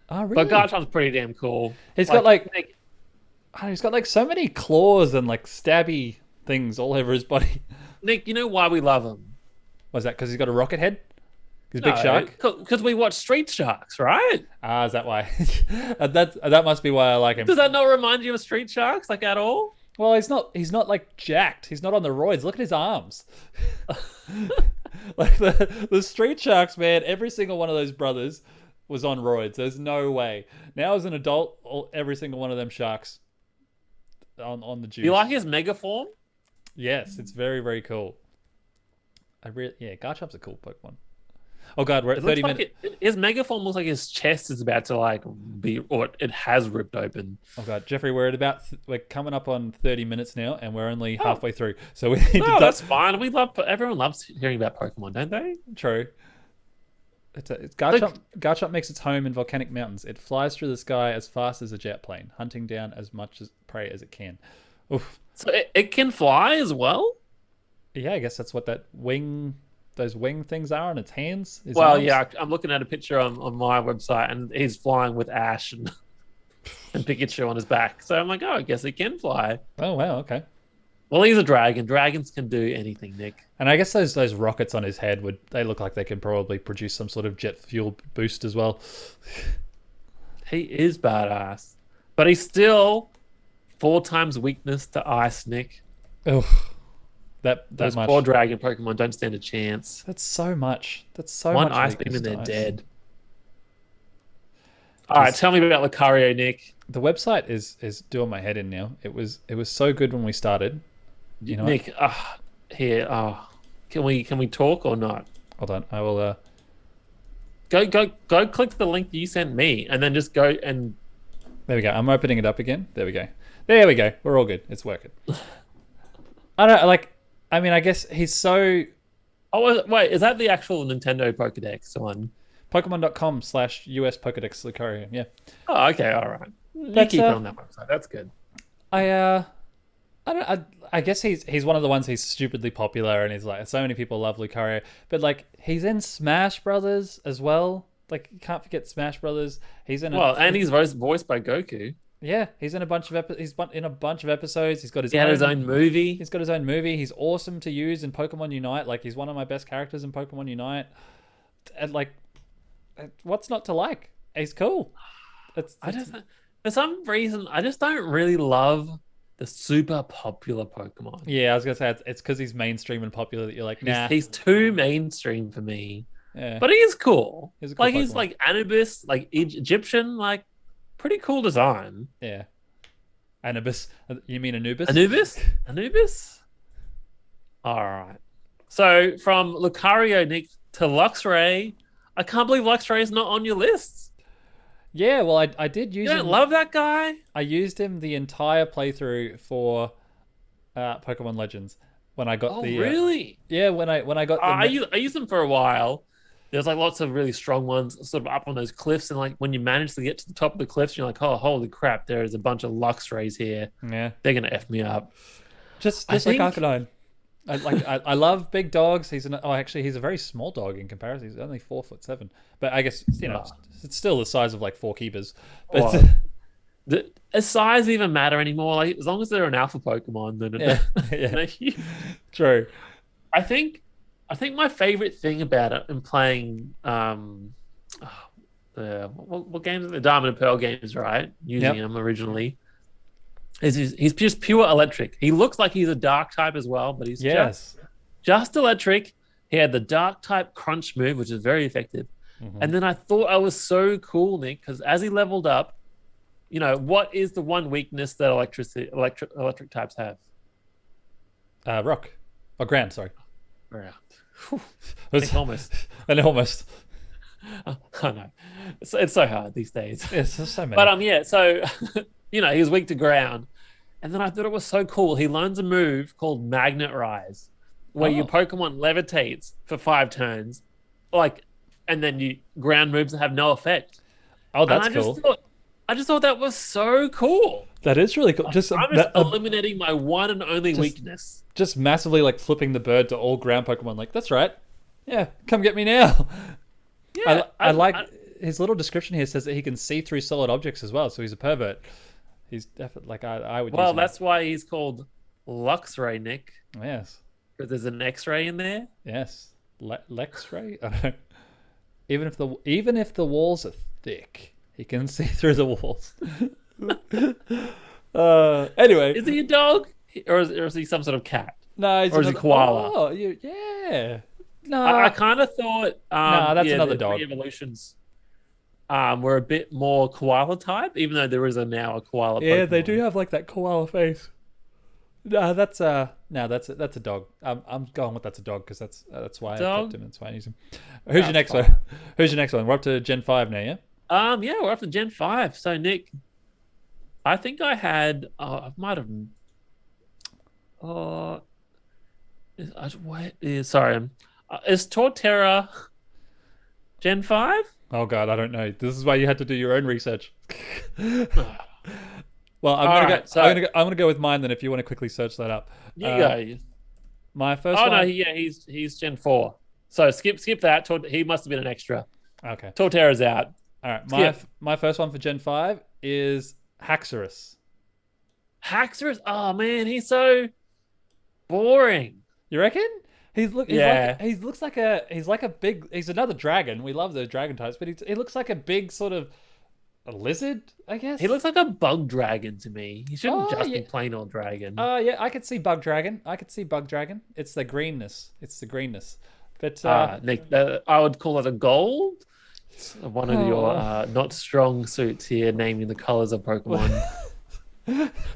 Speaker 1: Oh, really?
Speaker 2: But Garchomp's pretty damn cool.
Speaker 1: He's got he's got like so many claws and like stabby things all over his body.
Speaker 2: Nick, you know why we love him?
Speaker 1: Was that because he's got a rocket head? He's a big shark?
Speaker 2: Because we watch Street Sharks, right?
Speaker 1: Is that why? that must be why I like him.
Speaker 2: Does that not remind you of Street Sharks, like, at all?
Speaker 1: Well, he's not like jacked. He's not on the roids. Look at his arms. Like the Street Sharks, man, every single one of those brothers was on roids. There's no way. Now as an adult, every single one of them sharks on the juice.
Speaker 2: You like his Mega Form?
Speaker 1: Yes, it's very, very cool. Garchomp's a cool Pokemon. Oh god, we're at
Speaker 2: It looks
Speaker 1: 30
Speaker 2: like
Speaker 1: minutes.
Speaker 2: his megaform looks like his chest is about to like be, or it has ripped open.
Speaker 1: Oh god, Jeffrey, we're coming up on 30 minutes now, and we're only
Speaker 2: Oh.
Speaker 1: halfway through. So we need
Speaker 2: No,
Speaker 1: to.
Speaker 2: that's fine. Everyone loves hearing about Pokemon, don't they?
Speaker 1: True. Garchomp makes its home in volcanic mountains. It flies through the sky as fast as a jet plane, hunting down as much as prey as it can. Oof.
Speaker 2: So it can fly as well?
Speaker 1: Yeah, I guess that's what those wing things are on its hands.
Speaker 2: Well,
Speaker 1: arms.
Speaker 2: yeah, I'm looking at a picture on my website, and he's flying with Ash and, and Pikachu on his back. So I'm like, oh, I guess it can fly.
Speaker 1: Oh wow, okay.
Speaker 2: Well, he's a dragon. Dragons can do anything, Nick.
Speaker 1: And I guess those rockets on his head they look like they can probably produce some sort of jet fuel boost as well.
Speaker 2: He is badass, but he's still 4 times weakness to ice, Nick.
Speaker 1: Oh, that
Speaker 2: Those
Speaker 1: much.
Speaker 2: poor dragon Pokemon don't stand a chance.
Speaker 1: That's so much. That's so
Speaker 2: One
Speaker 1: much.
Speaker 2: ice beam and they're
Speaker 1: weakness to ice.
Speaker 2: dead. All right, tell me about Lucario, Nick.
Speaker 1: The website is doing my head in now. It was so good when we started. You know,
Speaker 2: Nick, here. Can we talk or not?
Speaker 1: hold on. I will.
Speaker 2: Go click the link you sent me, and then just go and.
Speaker 1: There we go. I'm opening it up again. There we go. There we go. We're all good. It's working. I don't like. I mean, I guess he's so.
Speaker 2: Oh wait, is that the actual Nintendo Pokédex one?
Speaker 1: Pokemon.com/US Pokedex Lucario. Yeah.
Speaker 2: Oh, okay, all right. You
Speaker 1: That's,
Speaker 2: keep it on that website. That's good.
Speaker 1: I guess he's one of the ones. He's stupidly popular, and he's like so many people love Lucario. But like he's in Smash Brothers as well. Like you can't forget Smash Brothers. He's in
Speaker 2: and he's voiced by Goku.
Speaker 1: Yeah, he's in a bunch of episodes. He's got his
Speaker 2: His own movie.
Speaker 1: He's got his own movie. He's awesome to use in Pokemon Unite. Like he's one of my best characters in Pokemon Unite. And like, what's not to like? He's cool.
Speaker 2: For some reason, I just don't really love the super popular Pokemon.
Speaker 1: Yeah, I was gonna say it's because he's mainstream and popular that you're like, nah.
Speaker 2: He's too mainstream for me.
Speaker 1: Yeah.
Speaker 2: But he is cool.
Speaker 1: He's a cool
Speaker 2: he's
Speaker 1: Pokemon.
Speaker 2: like Anubis, like Egyptian, like pretty cool design.
Speaker 1: Yeah. Anubis. You mean Anubis?
Speaker 2: Anubis? All right. So from Lucario, Nick, to Luxray, I can't believe Luxray is not on your list.
Speaker 1: Yeah, well, I did use
Speaker 2: You
Speaker 1: him.
Speaker 2: don't love that guy?
Speaker 1: I used him the entire playthrough for Pokemon Legends when I got
Speaker 2: Oh,
Speaker 1: the.
Speaker 2: really?
Speaker 1: Yeah, when I got. The
Speaker 2: I used them for a while. There's like lots of really strong ones sort of up on those cliffs, and like when you manage to get to the top of the cliffs, you're like, oh, holy crap! There is a bunch of Luxrays here.
Speaker 1: Yeah,
Speaker 2: they're gonna f me up.
Speaker 1: just like Arcanine. I love big dogs. He's a very small dog in comparison. He's only 4'7", but I guess it's still the size of like 4 Keepers. But
Speaker 2: does size even matter anymore? Like as long as they're an alpha Pokemon, then
Speaker 1: yeah. True.
Speaker 2: I think my favorite thing about it in playing what games are the Diamond and Pearl games, right? Using them originally. He's just pure electric. He looks like he's a dark type as well, but he's just electric. He had the dark type crunch move, which is very effective. Mm-hmm. And then I thought I was so cool, Nick, because as he leveled up, what is the one weakness that electric types have?
Speaker 1: Rock. Or ground, sorry.
Speaker 2: Ground.
Speaker 1: Almost.
Speaker 2: Oh no. It's so hard these days.
Speaker 1: It's so many.
Speaker 2: But so he was weak to ground. And then I thought it was so cool. He learns a move called Magnet Rise, where your Pokemon levitates for 5 turns, and then you ground moves that have no effect.
Speaker 1: Oh, that's cool.
Speaker 2: I just thought that was so cool.
Speaker 1: That is really cool.
Speaker 2: I'm eliminating my one and only weakness.
Speaker 1: Just massively flipping the bird to all ground Pokemon. Like, that's right. Yeah, come get me now. Yeah, I like his little description here says that he can see through solid objects as well. So he's a pervert. He's definitely I would.
Speaker 2: Well, that's why he's called Luxray, Nick.
Speaker 1: Yes.
Speaker 2: Because there's an X-ray in there.
Speaker 1: Yes, Lex-ray. Even if the walls are thick, he can see through the walls. Anyway,
Speaker 2: is he a dog or is he some sort of cat?
Speaker 1: No,
Speaker 2: or is he koala?
Speaker 1: Oh, yeah. No,
Speaker 2: I kind of thought.
Speaker 1: That's another dog.
Speaker 2: Evolutions were a bit more koala type, even though there is now a koala.
Speaker 1: Yeah,
Speaker 2: Pokemon.
Speaker 1: they do have that koala face. No, that's No, that's a dog. I'm going with that's a dog because that's why I kept
Speaker 2: Dog.
Speaker 1: him. That's why I use him. Who's your next
Speaker 2: That's
Speaker 1: one? Who's your next one? We're up to Gen 5 now, yeah?
Speaker 2: Yeah, we're up to Gen 5. So Nick, I think I had I might have uh sorry. Is Torterra Gen 5?
Speaker 1: Oh god, I don't know. This is why you had to do your own research. Well, I'm gonna go with mine then. If you want to quickly search that up,
Speaker 2: You go.
Speaker 1: my first
Speaker 2: Oh
Speaker 1: one.
Speaker 2: no, yeah, he's Gen 4. So skip that. He must have been an extra.
Speaker 1: Okay,
Speaker 2: Torterra's out.
Speaker 1: all right.
Speaker 2: Skip.
Speaker 1: My first one for Gen 5 is Haxorus.
Speaker 2: Haxorus. Oh man, he's so boring.
Speaker 1: You reckon?
Speaker 2: Yeah.
Speaker 1: He's like a big. He's another dragon. We love those dragon types, but he looks like a big sort of a lizard, I guess.
Speaker 2: He looks like a bug dragon to me. He shouldn't just
Speaker 1: yeah.
Speaker 2: be plain old dragon.
Speaker 1: Yeah, I could see bug dragon. It's the greenness. But
Speaker 2: Nick, I would call it a gold. It's one of your not strong suits here, naming the colors of Pokemon.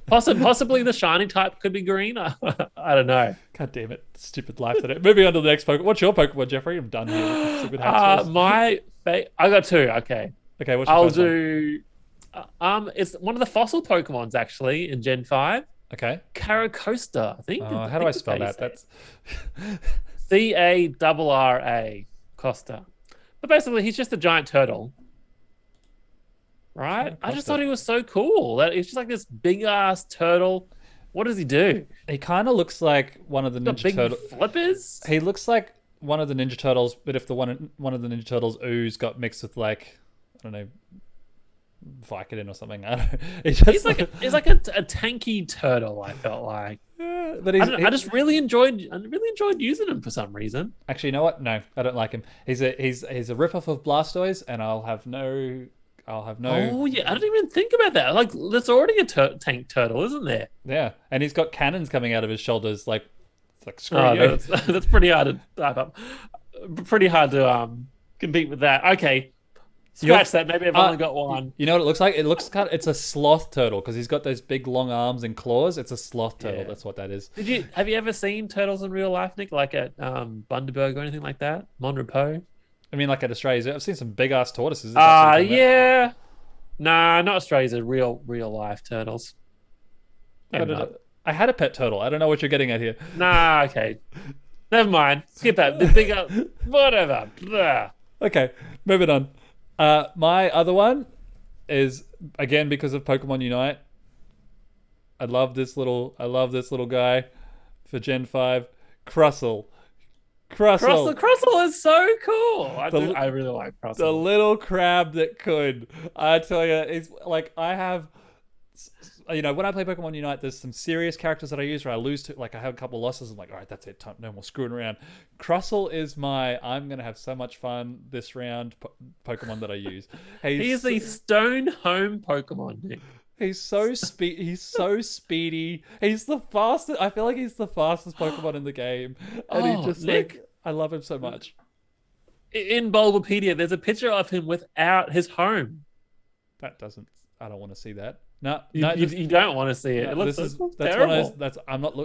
Speaker 2: Possibly the shiny type could be green. I don't know.
Speaker 1: God damn it, stupid life today. Moving on to the next Pokemon. What's your Pokemon, Jeffrey? I'm done here with this stupid Haxorus.
Speaker 2: I got two. Okay.
Speaker 1: Okay, what's your
Speaker 2: I'll
Speaker 1: first
Speaker 2: do. It's one of the fossil Pokemons actually in Gen 5.
Speaker 1: Okay.
Speaker 2: Caracosta, I think.
Speaker 1: How do I spell that? That's
Speaker 2: Carra Costa. But basically, he's just a giant turtle, right? I just thought he was so cool. That he's just like this big ass turtle. What does he do?
Speaker 1: He kind of looks like one of the
Speaker 2: The
Speaker 1: Ninja
Speaker 2: big
Speaker 1: Turtles.
Speaker 2: flippers.
Speaker 1: He looks like one of the Ninja Turtles, but if the one of the Ninja Turtles ooze got mixed with like, I don't know, Vicodin or something. I don't know.
Speaker 2: He's like a tanky turtle. I felt like.
Speaker 1: But
Speaker 2: I just really enjoyed using him for some reason.
Speaker 1: Actually, you know what? No, I don't like him. He's a ripoff of Blastoise, and I'll have no.
Speaker 2: Oh yeah, I didn't even think about that. Like, there's already a tank turtle, isn't there?
Speaker 1: Yeah, and he's got cannons coming out of his shoulders, like it's like screw you.
Speaker 2: That's pretty hard to compete with that. Okay, scratch that. Maybe I've only got one.
Speaker 1: You know what it looks like? It's a sloth turtle because he's got those big long arms and claws. It's a sloth turtle. Yeah. That's what that is.
Speaker 2: Have you ever seen turtles in real life, Nick? Like at Bundaberg or anything like that? Monrepo?
Speaker 1: I mean, like at Australia's. I've seen some big ass tortoises.
Speaker 2: Yeah. Nah, not Australia's. Real life turtles.
Speaker 1: I had a pet turtle. I don't know what you're getting at here.
Speaker 2: Nah, okay. Never mind. Skip that. The bigger, whatever. Blah.
Speaker 1: Okay, moving on. My other one is again because of Pokemon Unite. I love this little guy for Gen 5. Crustle
Speaker 2: is so cool. I really like Crustle.
Speaker 1: The little crab that could. I tell you, it's like I have. You know, when I play Pokemon Unite, there's some serious characters that I use where I lose to. Like I have a couple of losses. I'm like, all right, that's it. No more screwing around. Crustle is I'm gonna have so much fun this round. Pokemon that I use.
Speaker 2: He's the stone home Pokemon, Nick.
Speaker 1: He's so speedy. He's the fastest. I feel like he's the fastest Pokemon in the game, and he just Nick, I love him so much.
Speaker 2: In Bulbapedia, there's a picture of him without his home.
Speaker 1: I don't want to see that. No,
Speaker 2: you don't want to see it.
Speaker 1: No,
Speaker 2: it looks
Speaker 1: terrible.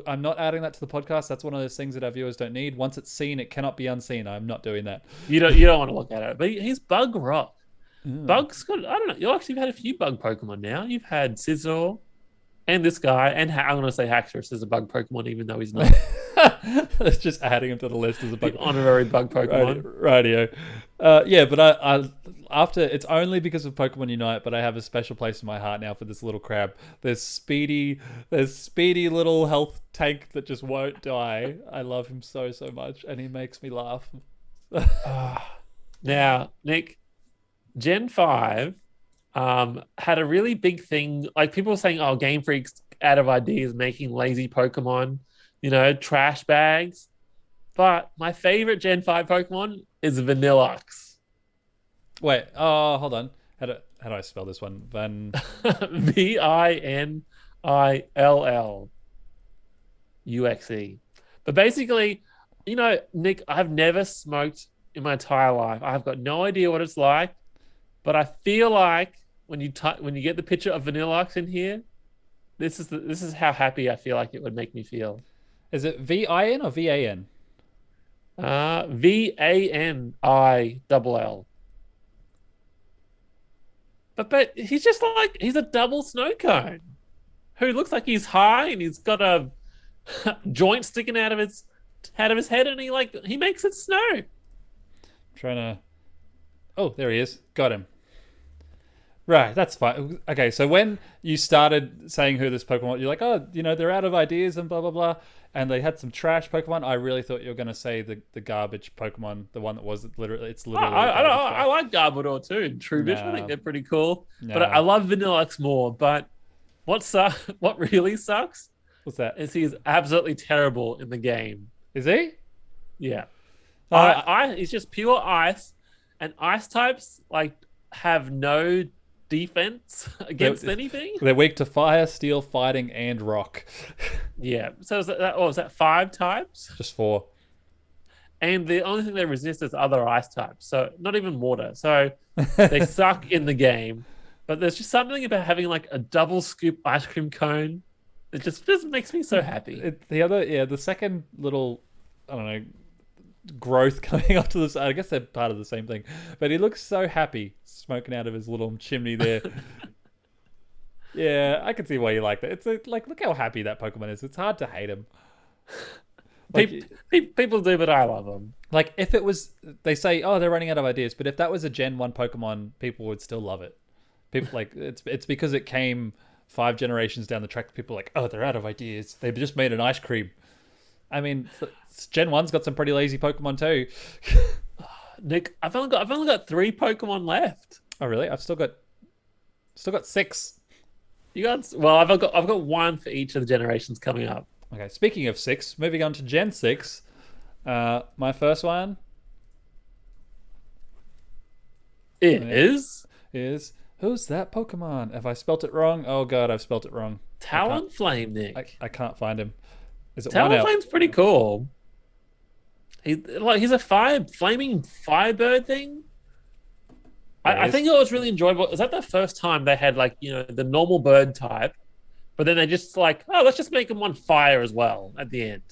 Speaker 1: I'm not adding that to the podcast. That's one of those things that our viewers don't need. Once it's seen, it cannot be unseen. I'm not doing that.
Speaker 2: You don't want to look at it. But he's Bug Rock. Bug's got, I don't know. You actually had a few bug Pokemon now. You've had Sinnoh and this guy, and I'm going to say Haxorus is a bug Pokemon, even though he's not.
Speaker 1: It's just adding him to the list as a bug.
Speaker 2: The honorary bug Pokemon.
Speaker 1: Radio. Yeah, but I after it's only because of Pokemon Unite, but I have a special place in my heart now for this little crab. There's speedy little health tank that just won't die. I love him so much, and he makes me laugh.
Speaker 2: Now, Nick, Gen 5 had a really big thing. Like people were saying, oh, Game Freak's out of ideas making lazy Pokemon, trash bags. But my favorite Gen 5 Pokemon is Vanilluxe.
Speaker 1: Wait, hold on. How do I spell this one?
Speaker 2: Vinilluxe. But basically, Nick, I've never smoked in my entire life. I've got no idea what it's like. But I feel like when you get the picture of Vanilluxe in here, this is how happy I feel like it would make me feel.
Speaker 1: Is it VIN or VAN?
Speaker 2: VANILL. But he's just like he's a double snow cone who looks like he's high and he's got a joint sticking out of his head, and he makes it snow.
Speaker 1: Trying to. Oh, there he is. Got him. Right, that's fine. Okay, so when you started saying who this Pokemon, you're like, oh, they're out of ideas and blah blah blah, and they had some trash Pokemon. I really thought you were going to say the garbage Pokemon, the one that was literally.
Speaker 2: I like Garbodor too in True Vision. I think they're pretty cool.
Speaker 1: No.
Speaker 2: But I love Vanillux more. But what really sucks?
Speaker 1: What's that?
Speaker 2: Is he is absolutely terrible in the game.
Speaker 1: Is he?
Speaker 2: Yeah.
Speaker 1: Uh,
Speaker 2: He's just pure ice, and ice types have no defense against anything.
Speaker 1: They're weak to fire, steel, fighting, and rock.
Speaker 2: Yeah. So is that 5 types?
Speaker 1: Just 4.
Speaker 2: And the only thing they resist is other ice types. So not even water. So they suck in the game. But there's just something about having a double scoop ice cream cone that just makes me so happy.
Speaker 1: The second little, I don't know, growth coming up to this. I guess they're part of the same thing. But he looks so happy smoking out of his little chimney there. Yeah, I can see why you like that. It's look how happy that Pokemon is. It's hard to hate him.
Speaker 2: People do, but I love them.
Speaker 1: If it was, they say, oh, they're running out of ideas. But if that was a Gen 1 Pokemon, people would still love it. People it's because it came 5 generations down the track. People are like, oh, they're out of ideas. They've just made an ice cream. I mean, Gen 1's got some pretty lazy Pokemon too.
Speaker 2: Nick, I've only got 3 Pokemon left.
Speaker 1: Oh really? I've still got 6.
Speaker 2: I've got 1 for each of the generations coming up.
Speaker 1: Okay, speaking of 6, moving on to Gen 6. My first one
Speaker 2: is
Speaker 1: who's that Pokemon? Have I spelt it wrong? Oh god, I've spelt it wrong.
Speaker 2: Talonflame, Nick.
Speaker 1: I can't find him. Is it
Speaker 2: Talonflame's pretty cool. He's a flaming firebird thing. I think it was really enjoyable. Is that the first time they had the normal bird type, but then they just let's just make him on fire as well at the end.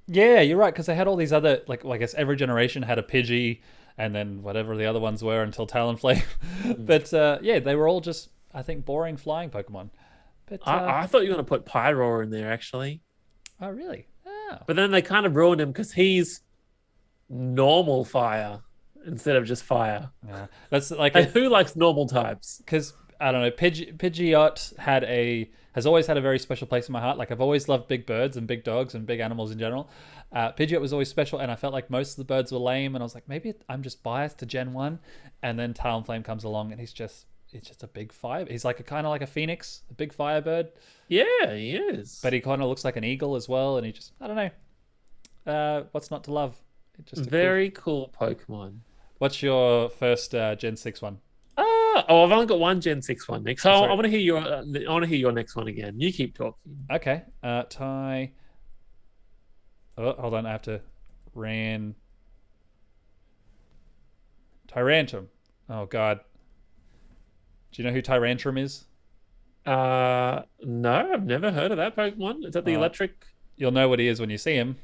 Speaker 1: Yeah, you're right, because they had all these other I guess every generation had a Pidgey, and then whatever the other ones were until Talonflame. But they were all just, I think, boring flying Pokemon. But
Speaker 2: I thought you were going to put Pyroar in there actually.
Speaker 1: Oh really? Oh.
Speaker 2: But then they kind of ruined him because he's normal fire instead of just fire.
Speaker 1: Yeah. That's
Speaker 2: who likes normal types?
Speaker 1: Because I don't know, Pidgeot has always had a very special place in my heart. I've always loved big birds and big dogs and big animals in general. Pidgeot was always special, and I felt like most of the birds were lame, and I was like, maybe I'm just biased to Gen 1. And then Talonflame comes along, and he's just a big fire. He's kind of like a phoenix, a big firebird.
Speaker 2: Yeah, he is.
Speaker 1: But he kind of looks like an eagle as well, and I don't know. What's not to love?
Speaker 2: Just very cool Pokemon.
Speaker 1: What's your first Gen 6 one?
Speaker 2: I've only got 1 Gen 6 one, Nick. So I want to hear your next one again. You keep talking.
Speaker 1: Okay. Oh, hold on. I have to Tyrantrum. Oh God. Do you know who Tyrantrum is?
Speaker 2: No, I've never heard of that Pokemon. Is that the electric?
Speaker 1: You'll know what he is when you see him.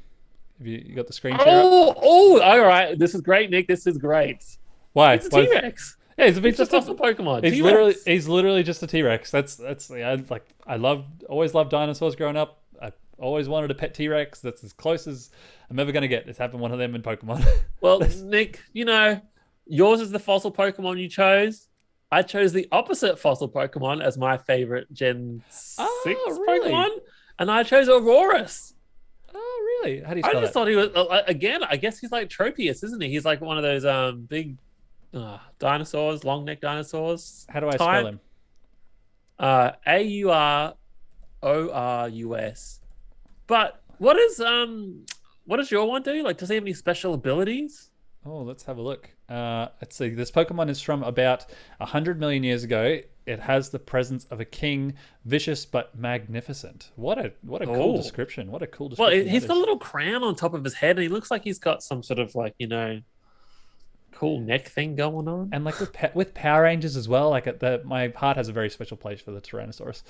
Speaker 1: Have you got the screen share?
Speaker 2: Oh, all right. This is great, Nick. This is great.
Speaker 1: Why?
Speaker 2: It's a T-Rex.
Speaker 1: Yeah, he's
Speaker 2: just a Pokemon.
Speaker 1: He's literally just a T-Rex. Always loved dinosaurs growing up. I always wanted a pet T-Rex. That's as close as I'm ever gonna get. Is having one of them in Pokemon.
Speaker 2: Well, Nick, yours is the fossil Pokemon you chose. I chose the opposite fossil Pokemon as my favorite Gen 6
Speaker 1: really?
Speaker 2: Pokemon, and I chose Aurorus.
Speaker 1: Oh, really? How do you spell
Speaker 2: I just
Speaker 1: that?
Speaker 2: thought he was again. I guess he's like Tropius, isn't he? He's like one of those big dinosaurs, long neck dinosaurs.
Speaker 1: How do I spell him?
Speaker 2: Aurorus. But what does your one do? Does he have any special abilities?
Speaker 1: Oh, let's have a look. Let's see. This Pokemon is from about 100 million years ago. It has the presence of a king, vicious but magnificent. What a cool description. What a cool description.
Speaker 2: Well, he's got a little crown on top of his head, and he looks like he's got some sort of cool neck thing going on.
Speaker 1: And with Power Rangers as well. My heart has a very special place for the Tyrannosaurus.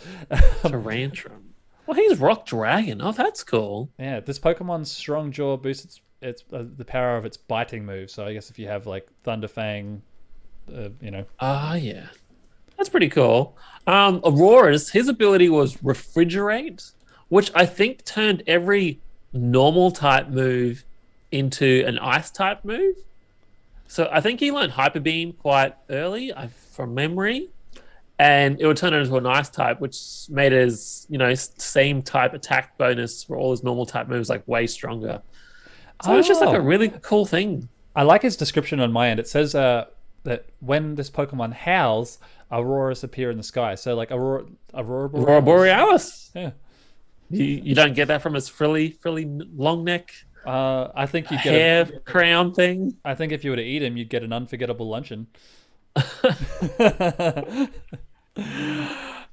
Speaker 2: Tyrantrum. Well, he's Rock Dragon. Oh, that's cool.
Speaker 1: Yeah, this Pokemon's strong jaw boosts its the power of its biting move. So I guess if you have like Thunder Fang, you know.
Speaker 2: Ah, yeah. That's pretty cool. Aurora's, his ability was Refrigerate, which I think turned every normal type move into an ice type move. So I think he learned Hyper Beam quite early, from memory, and it would turn it into an ice type, which made his, same type attack bonus for all his normal type moves like way stronger. So it's just like a really cool thing.
Speaker 1: I like his description on my end. It says that when this Pokemon howls, auroras appear in the sky. So like Aurora
Speaker 2: Borealis.
Speaker 1: Yeah.
Speaker 2: You don't get that from his frilly long neck.
Speaker 1: I think you get
Speaker 2: hair crown thing.
Speaker 1: I think if you were to eat him, you'd get an unforgettable luncheon.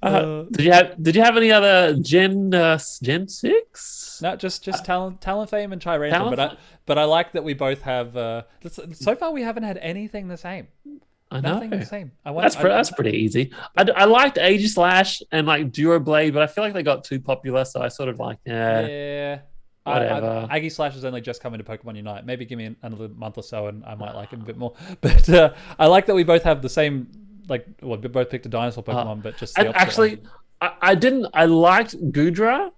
Speaker 2: Did you have any other Gen 6?
Speaker 1: No, just Talonflame and Tyranitar. But I like that we both have. So far, we haven't had anything the same.
Speaker 2: I know.
Speaker 1: Nothing the same.
Speaker 2: That's pretty easy. I liked Aegislash and like Duoblade, but I feel like they got too popular, so I sort of like,
Speaker 1: yeah.
Speaker 2: Whatever.
Speaker 1: Aegislash has only just come into Pokemon Unite. Maybe give me another month or so, and I might like him a bit more. But I like that we both have the same. We both picked a dinosaur Pokemon, but just the
Speaker 2: actually, I didn't. I liked Goodra,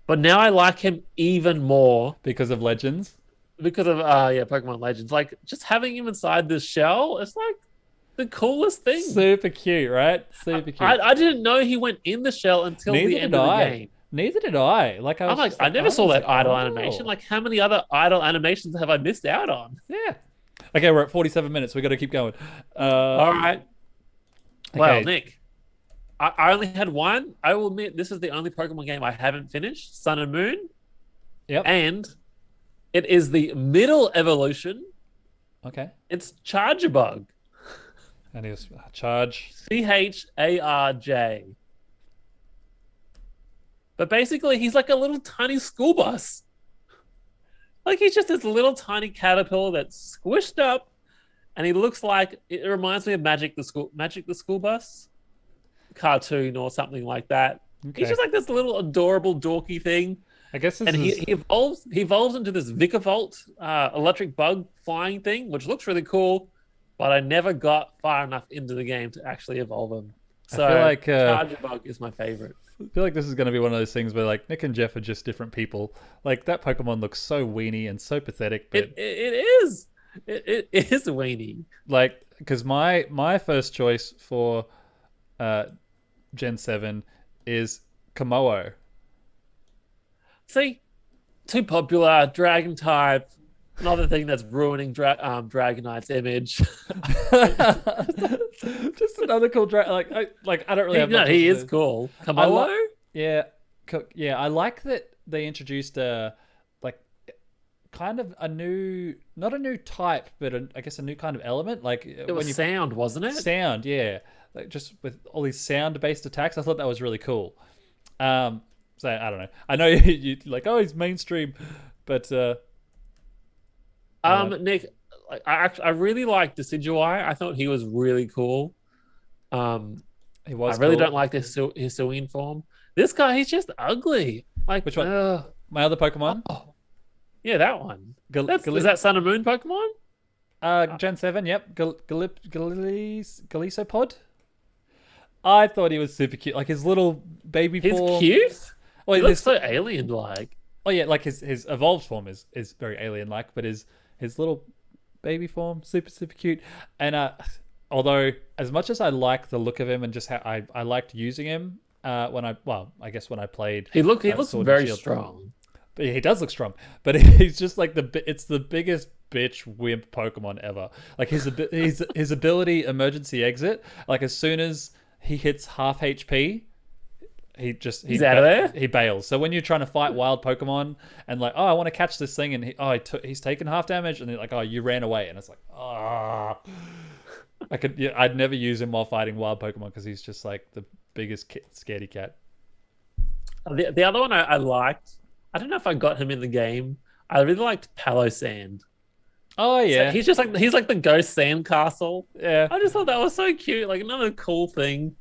Speaker 2: but now I like him even more
Speaker 1: because of Legends.
Speaker 2: Because of Pokemon Legends. Like just having him inside this shell, it's like the coolest thing.
Speaker 1: Super cute, right? Super cute.
Speaker 2: I didn't know he went in the shell until the end of the game.
Speaker 1: Neither did I.
Speaker 2: I never saw that idle animation. Like, how many other idle animations have I missed out on?
Speaker 1: Yeah. Okay, we're at 47 minutes. We got to keep going.
Speaker 2: All right.
Speaker 1: Okay.
Speaker 2: Well, Nick, I only had one. I will admit this is the only Pokemon game I haven't finished. Sun and Moon.
Speaker 1: Yep.
Speaker 2: And it is the middle evolution.
Speaker 1: Okay.
Speaker 2: It's Charjabug.
Speaker 1: And he's Charge.
Speaker 2: CHARJ. But basically, he's like a little tiny school bus. Like, he's just this little tiny caterpillar that's squished up, and he looks like, it reminds me of Magic the School Bus cartoon or something like that. Okay. He's just like this little adorable dorky thing.
Speaker 1: I guess
Speaker 2: he evolves into this Vikavolt electric bug flying thing, which looks really cool, but I never got far enough into the game to actually evolve him. So I feel like Charjabug is my favorite.
Speaker 1: I feel like this is going to be one of those things where like Nick and Jeff are just different people. Like that Pokemon looks so weenie and so pathetic. But
Speaker 2: it is. It is weenie.
Speaker 1: Like, because my first choice for Gen 7 is Komodo.
Speaker 2: See, too popular, dragon type. Another thing that's ruining Dragonite's image.
Speaker 1: Just another cool dragon. Like I don't really have.
Speaker 2: No, he is cool. Komodo.
Speaker 1: Yeah. I like that they introduced kind of a new, not a new type, but I guess a new kind of element. Like
Speaker 2: it was sound, wasn't it?
Speaker 1: Sound, yeah. Like just with all these sound-based attacks, I thought that was really cool. So I don't know. I know you like, oh, he's mainstream, but.
Speaker 2: Nick, I really liked Decidueye. I thought he was really cool.
Speaker 1: He was.
Speaker 2: I really don't like his Hoenn form. This guy, he's just ugly. Like
Speaker 1: which one? My other Pokemon.
Speaker 2: Oh. Yeah, that one. Is that Sun and Moon Pokemon?
Speaker 1: Gen 7. Yep. Galisopod. I thought he was super cute. Like his little baby form.
Speaker 2: He's cute.
Speaker 1: Well,
Speaker 2: he looks so alien-like.
Speaker 1: Oh yeah, like his evolved form is very alien-like, but his little baby form, super cute. And although as much as I like the look of him and just how I liked using him when I played,
Speaker 2: he looks very strong.
Speaker 1: But he does look strong, but he's just like it's the biggest bitch wimp Pokemon ever. Like his ability emergency exit, like as soon as he hits half HP, he's
Speaker 2: out of there.
Speaker 1: He bails. So when you're trying to fight wild Pokemon and like, oh, I want to catch this thing, and he's taken half damage, and they're like, oh, you ran away, and it's like, ah. I'd never use him while fighting wild Pokemon because he's just like the biggest scaredy cat.
Speaker 2: The other one I liked, I don't know if I got him in the game. I really liked Palossand.
Speaker 1: Oh yeah,
Speaker 2: so he's like the ghost sandcastle.
Speaker 1: Yeah,
Speaker 2: I just thought that was so cute. Like another cool thing.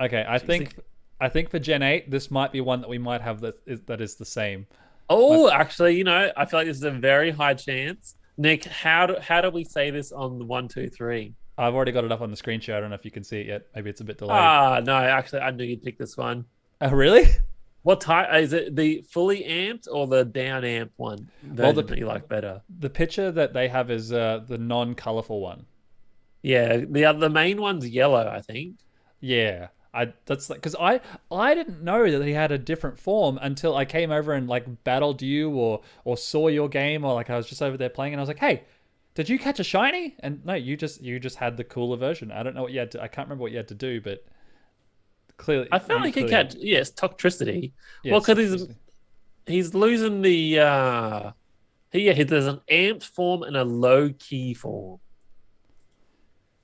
Speaker 1: Okay, I think I think for Gen 8, this might be one that we might have that is the same.
Speaker 2: Oh, actually, I feel like this is a very high chance. Nick, how do we say this on the 1, 2, 3?
Speaker 1: I've already got it up on the screen share. I don't know if you can see it yet. Maybe it's a bit delayed.
Speaker 2: No, actually, I knew you'd pick this one.
Speaker 1: Oh, really?
Speaker 2: What type is it? The fully amped or the down amp one version that you like better?
Speaker 1: The picture that they have is the non-colorful one.
Speaker 2: Yeah, the main one's yellow, I think.
Speaker 1: Yeah, that's like because I didn't know that he had a different form until I came over and like battled you or saw your game, or like I was just over there playing and I was like, hey, did you catch a shiny? And no, you just had the cooler version. I don't know what you had to. I can't remember what you had to do, but clearly
Speaker 2: I felt like he catch toxicity.
Speaker 1: Yeah,
Speaker 2: well, because he's losing the there's an amped form and a low key form,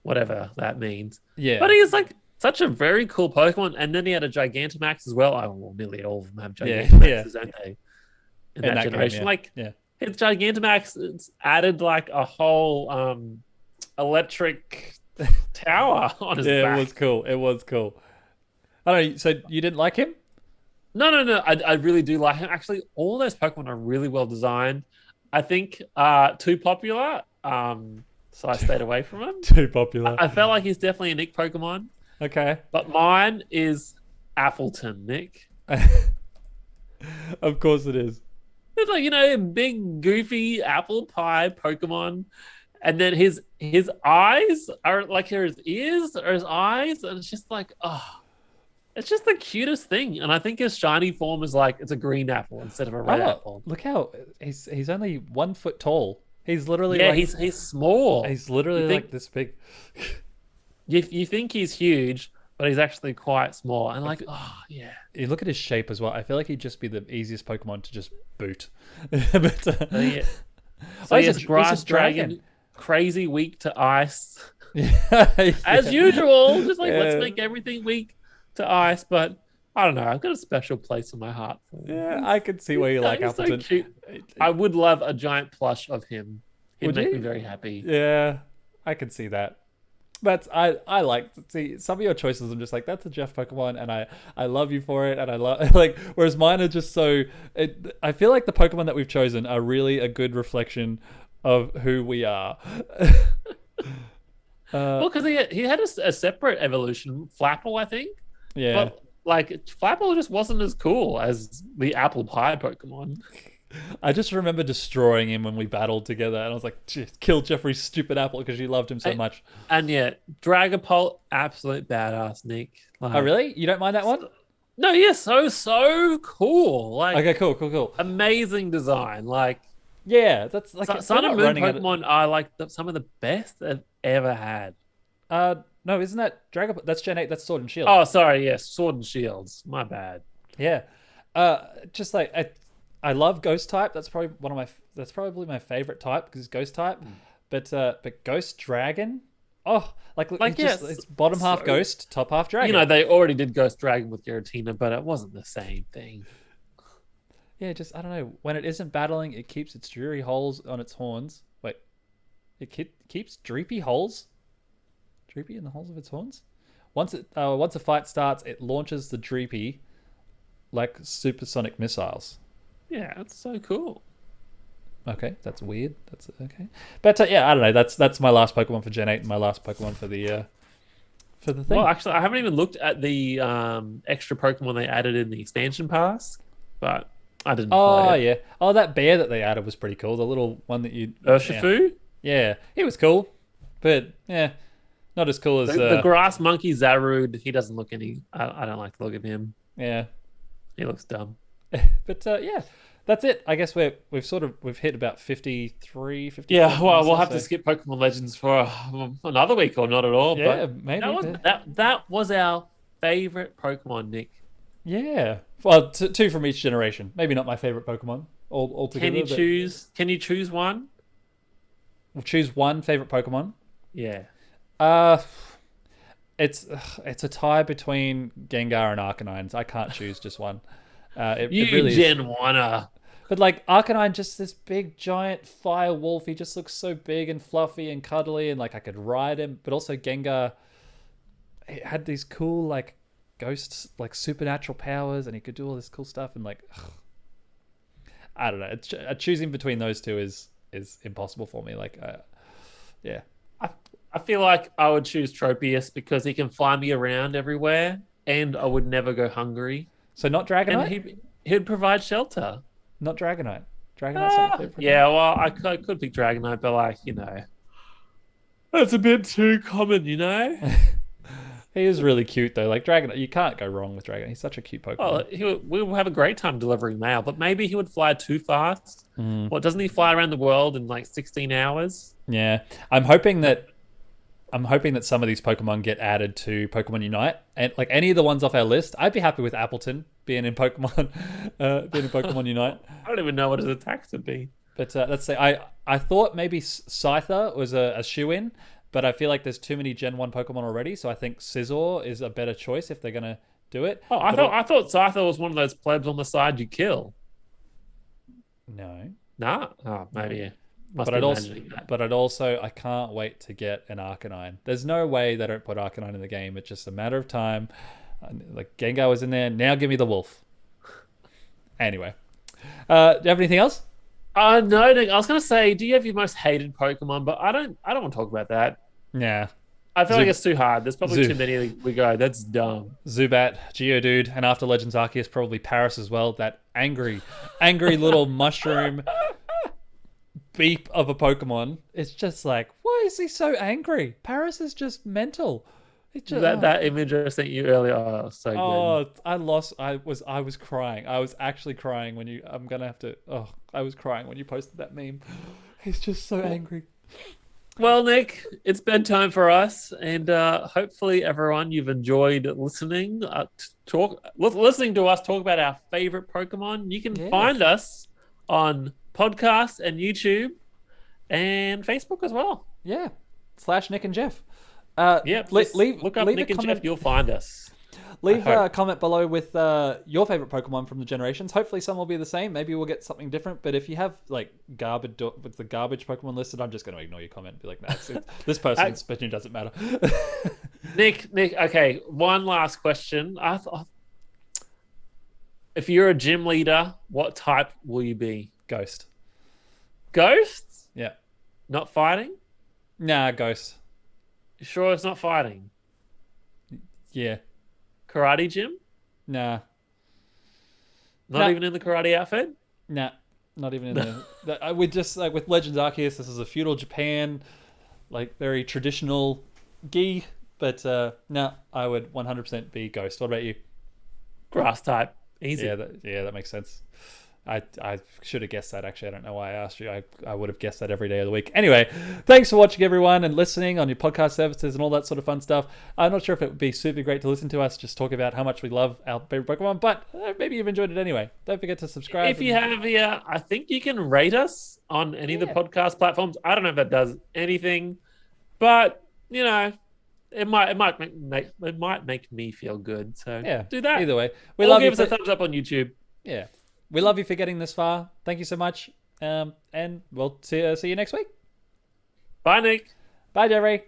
Speaker 2: whatever that means.
Speaker 1: Yeah,
Speaker 2: but he's like such a very cool Pokemon, and then he had a Gigantamax as well. Oh, well, nearly all of them have Gigantamaxes, don't they? In that generation,
Speaker 1: game,
Speaker 2: his Gigantamax, it's added like a whole electric tower on his back.
Speaker 1: It was cool. It was cool. I don't know. So you didn't like him?
Speaker 2: No. I really do like him. Actually, all those Pokemon are really well designed. I think too popular. So I stayed away from him.
Speaker 1: Too popular.
Speaker 2: I felt like he's definitely a Nick Pokemon.
Speaker 1: Okay.
Speaker 2: But mine is Appleton, Nick.
Speaker 1: Of course it is.
Speaker 2: It's like, a big, goofy apple pie Pokemon. And then his eyes are like his ears or his eyes. And it's just like, it's just the cutest thing. And I think his shiny form is like, it's a green apple instead of a red apple.
Speaker 1: Look how he's only 1 foot tall. He's literally
Speaker 2: he's small.
Speaker 1: He's literally like this big.
Speaker 2: You think he's huge, but he's actually quite small. And like,
Speaker 1: You look at his shape as well. I feel like he'd just be the easiest Pokemon to just boot. But,
Speaker 2: So he's Grass Dragon, crazy weak to ice. As usual, just like let's make everything weak to ice. But I don't know. I've got a special place in my heart for him.
Speaker 1: Yeah, I can see why you like Appleton.
Speaker 2: So cute. I would love a giant plush of him. He'd make me very happy.
Speaker 1: Yeah, I can see that. But I like to see some of your choices. I'm just like, that's a Jeff Pokemon, and I love you for it, and I love like. Whereas mine are just so. I feel like the Pokemon that we've chosen are really a good reflection of who we are.
Speaker 2: Well, because he had a separate evolution, Flapple, I think.
Speaker 1: Yeah.
Speaker 2: But like Flapple just wasn't as cool as the apple pie Pokemon.
Speaker 1: I just remember destroying him when we battled together, and I was like, kill Jeffrey's stupid apple because you loved him so much.
Speaker 2: And yeah, Dragapult, absolute badass, Nick. Like,
Speaker 1: oh, really? You don't mind that one?
Speaker 2: No, yeah, so cool. Like,
Speaker 1: okay, cool.
Speaker 2: Amazing design. Like,
Speaker 1: yeah, that's like
Speaker 2: Sun and Moon Pokemon are like some of the best I've ever had.
Speaker 1: No, isn't that Dragapult? That's Gen 8. That's Sword and Shield.
Speaker 2: Oh, sorry, yes, Sword and Shields. My bad.
Speaker 1: Yeah, just like I love Ghost type. That's probably my favorite type because it's Ghost type. But Ghost Dragon, it's bottom half Ghost, top half Dragon.
Speaker 2: They already did Ghost Dragon with Giratina, but it wasn't the same thing.
Speaker 1: Yeah, just I don't know. When it isn't battling, it keeps its dreary holes on its horns. Wait, it keeps dreepy holes. Dreepy in the holes of its horns. Once a fight starts, it launches the Dreepy like supersonic missiles.
Speaker 2: Yeah, that's so cool.
Speaker 1: Okay, that's weird. That's okay. But yeah, I don't know. That's my last Pokemon for Gen 8 and my last Pokemon for the thing.
Speaker 2: Well, actually, I haven't even looked at the extra Pokemon they added in the expansion pass, but I didn't play it.
Speaker 1: Yeah. Oh, that bear that they added was pretty cool. The little one that you...
Speaker 2: Urshifu?
Speaker 1: Yeah, he was cool. But, yeah, not as cool as...
Speaker 2: The grass monkey Zarude, he doesn't look any... I don't like to look at him.
Speaker 1: Yeah.
Speaker 2: He looks dumb.
Speaker 1: But, yeah, that's it. I guess we've hit about 53, 54.
Speaker 2: Yeah, well, we'll have to skip Pokemon Legends for another week or not at all.
Speaker 1: Yeah,
Speaker 2: but
Speaker 1: maybe.
Speaker 2: That was our favorite Pokemon, Nick.
Speaker 1: Yeah. Well, two from each generation. Maybe not my favorite Pokemon altogether.
Speaker 2: Can you choose one?
Speaker 1: We'll choose one favorite Pokemon.
Speaker 2: Yeah.
Speaker 1: It's a tie between Gengar and Arcanine. I can't choose just one. It really
Speaker 2: Gen 1-er.
Speaker 1: But like Arcanine, just this big giant fire wolf. He just looks so big and fluffy and cuddly, and like I could ride him. But also Gengar, it had these cool like ghosts, like supernatural powers, and he could do all this cool stuff. And like, I don't know. Choosing between those two is impossible for me. Like, yeah.
Speaker 2: I feel like I would choose Tropius because he can fly me around everywhere, and I would never go hungry.
Speaker 1: So not Dragonite?
Speaker 2: And he'd provide shelter.
Speaker 1: Not Dragonite. Dragonite's not your favorite Pokemon?
Speaker 2: Yeah, well, I could pick Dragonite, but like, that's a bit too common,
Speaker 1: He is really cute though. Like Dragonite, you can't go wrong with Dragonite. He's such a cute Pokemon.
Speaker 2: We will have a great time delivering mail, but maybe he would fly too fast. What, doesn't he fly around the world in like 16 hours?
Speaker 1: Yeah. I'm hoping that some of these Pokemon get added to Pokemon Unite, and like any of the ones off our list, I'd be happy with Appleton being in Pokemon, Unite.
Speaker 2: I don't even know what his attacks would be.
Speaker 1: But let's say I thought maybe Scyther was a shoe-in, but I feel like there's too many Gen 1 Pokemon already, so I think Scizor is a better choice if they're gonna do it.
Speaker 2: Oh, I thought Scyther was one of those plebs on the side you kill.
Speaker 1: No.
Speaker 2: Nah. Oh, maybe. Yeah.
Speaker 1: But I'd also I can't wait to get an Arcanine. There's no way they don't put Arcanine in the game. It's just a matter of time. Like Gengar was in there. Now give me the wolf. Anyway, do you have anything else?
Speaker 2: No, Nick. I was gonna say, do you have your most hated Pokemon? But I don't want to talk about that.
Speaker 1: Yeah.
Speaker 2: I feel like it's too hard. There's probably too many. We go. That's dumb.
Speaker 1: Zubat, Geodude, and after Legends Arceus, probably Paris as well. That angry little mushroom beep of a Pokemon. It's just like, why is he so angry? Paris is just mental.
Speaker 2: That image I sent you earlier. Oh, so good.
Speaker 1: I was crying. I was actually crying when you. I was crying when you posted that meme. He's just so angry.
Speaker 2: Well, Nick, it's bedtime for us, and hopefully, everyone, you've enjoyed listening to us talk about our favorite Pokemon. You can find us on podcasts and YouTube and Facebook as well.
Speaker 1: Yeah, / Nick&Jeff.
Speaker 2: Look up Nick and Jeff. You'll find us.
Speaker 1: Leave a comment below with your favorite Pokemon from the generations. Hopefully, some will be the same. Maybe we'll get something different. But if you have like garbage with the garbage Pokemon listed, I'm just going to ignore your comment and be like, "Nah, this person's opinion doesn't matter."
Speaker 2: Nick. Okay, one last question. If you're a gym leader, what type will you be?
Speaker 1: Ghost.
Speaker 2: Ghosts?
Speaker 1: Yeah.
Speaker 2: Not fighting?
Speaker 1: Nah, ghost.
Speaker 2: You sure it's not fighting?
Speaker 1: Yeah.
Speaker 2: Karate gym?
Speaker 1: Nah.
Speaker 2: Not even in the karate outfit?
Speaker 1: Nah. Not even in the... We just, like, with Legends Arceus, this is a feudal Japan, like, very traditional gi, but nah, I would 100% be ghost. What about you?
Speaker 2: Grass type. Easy.
Speaker 1: Yeah, that makes sense. I should have guessed that, actually. I don't know why I asked you. I would have guessed that every day of the week. Anyway, thanks for watching, everyone, and listening on your podcast services and all that sort of fun stuff. I'm not sure if it would be super great to listen to us just talk about how much we love our favorite Pokemon, but maybe you've enjoyed it anyway. Don't forget to subscribe.
Speaker 2: If you have, I think you can rate us on any of the podcast platforms. I don't know if that does anything, but, it might make me feel good. So
Speaker 1: yeah,
Speaker 2: do that.
Speaker 1: Either way,
Speaker 2: give us a thumbs up on YouTube.
Speaker 1: Yeah. We love you for getting this far. Thank you so much. And we'll see you next week.
Speaker 2: Bye, Nick.
Speaker 1: Bye, Jerry.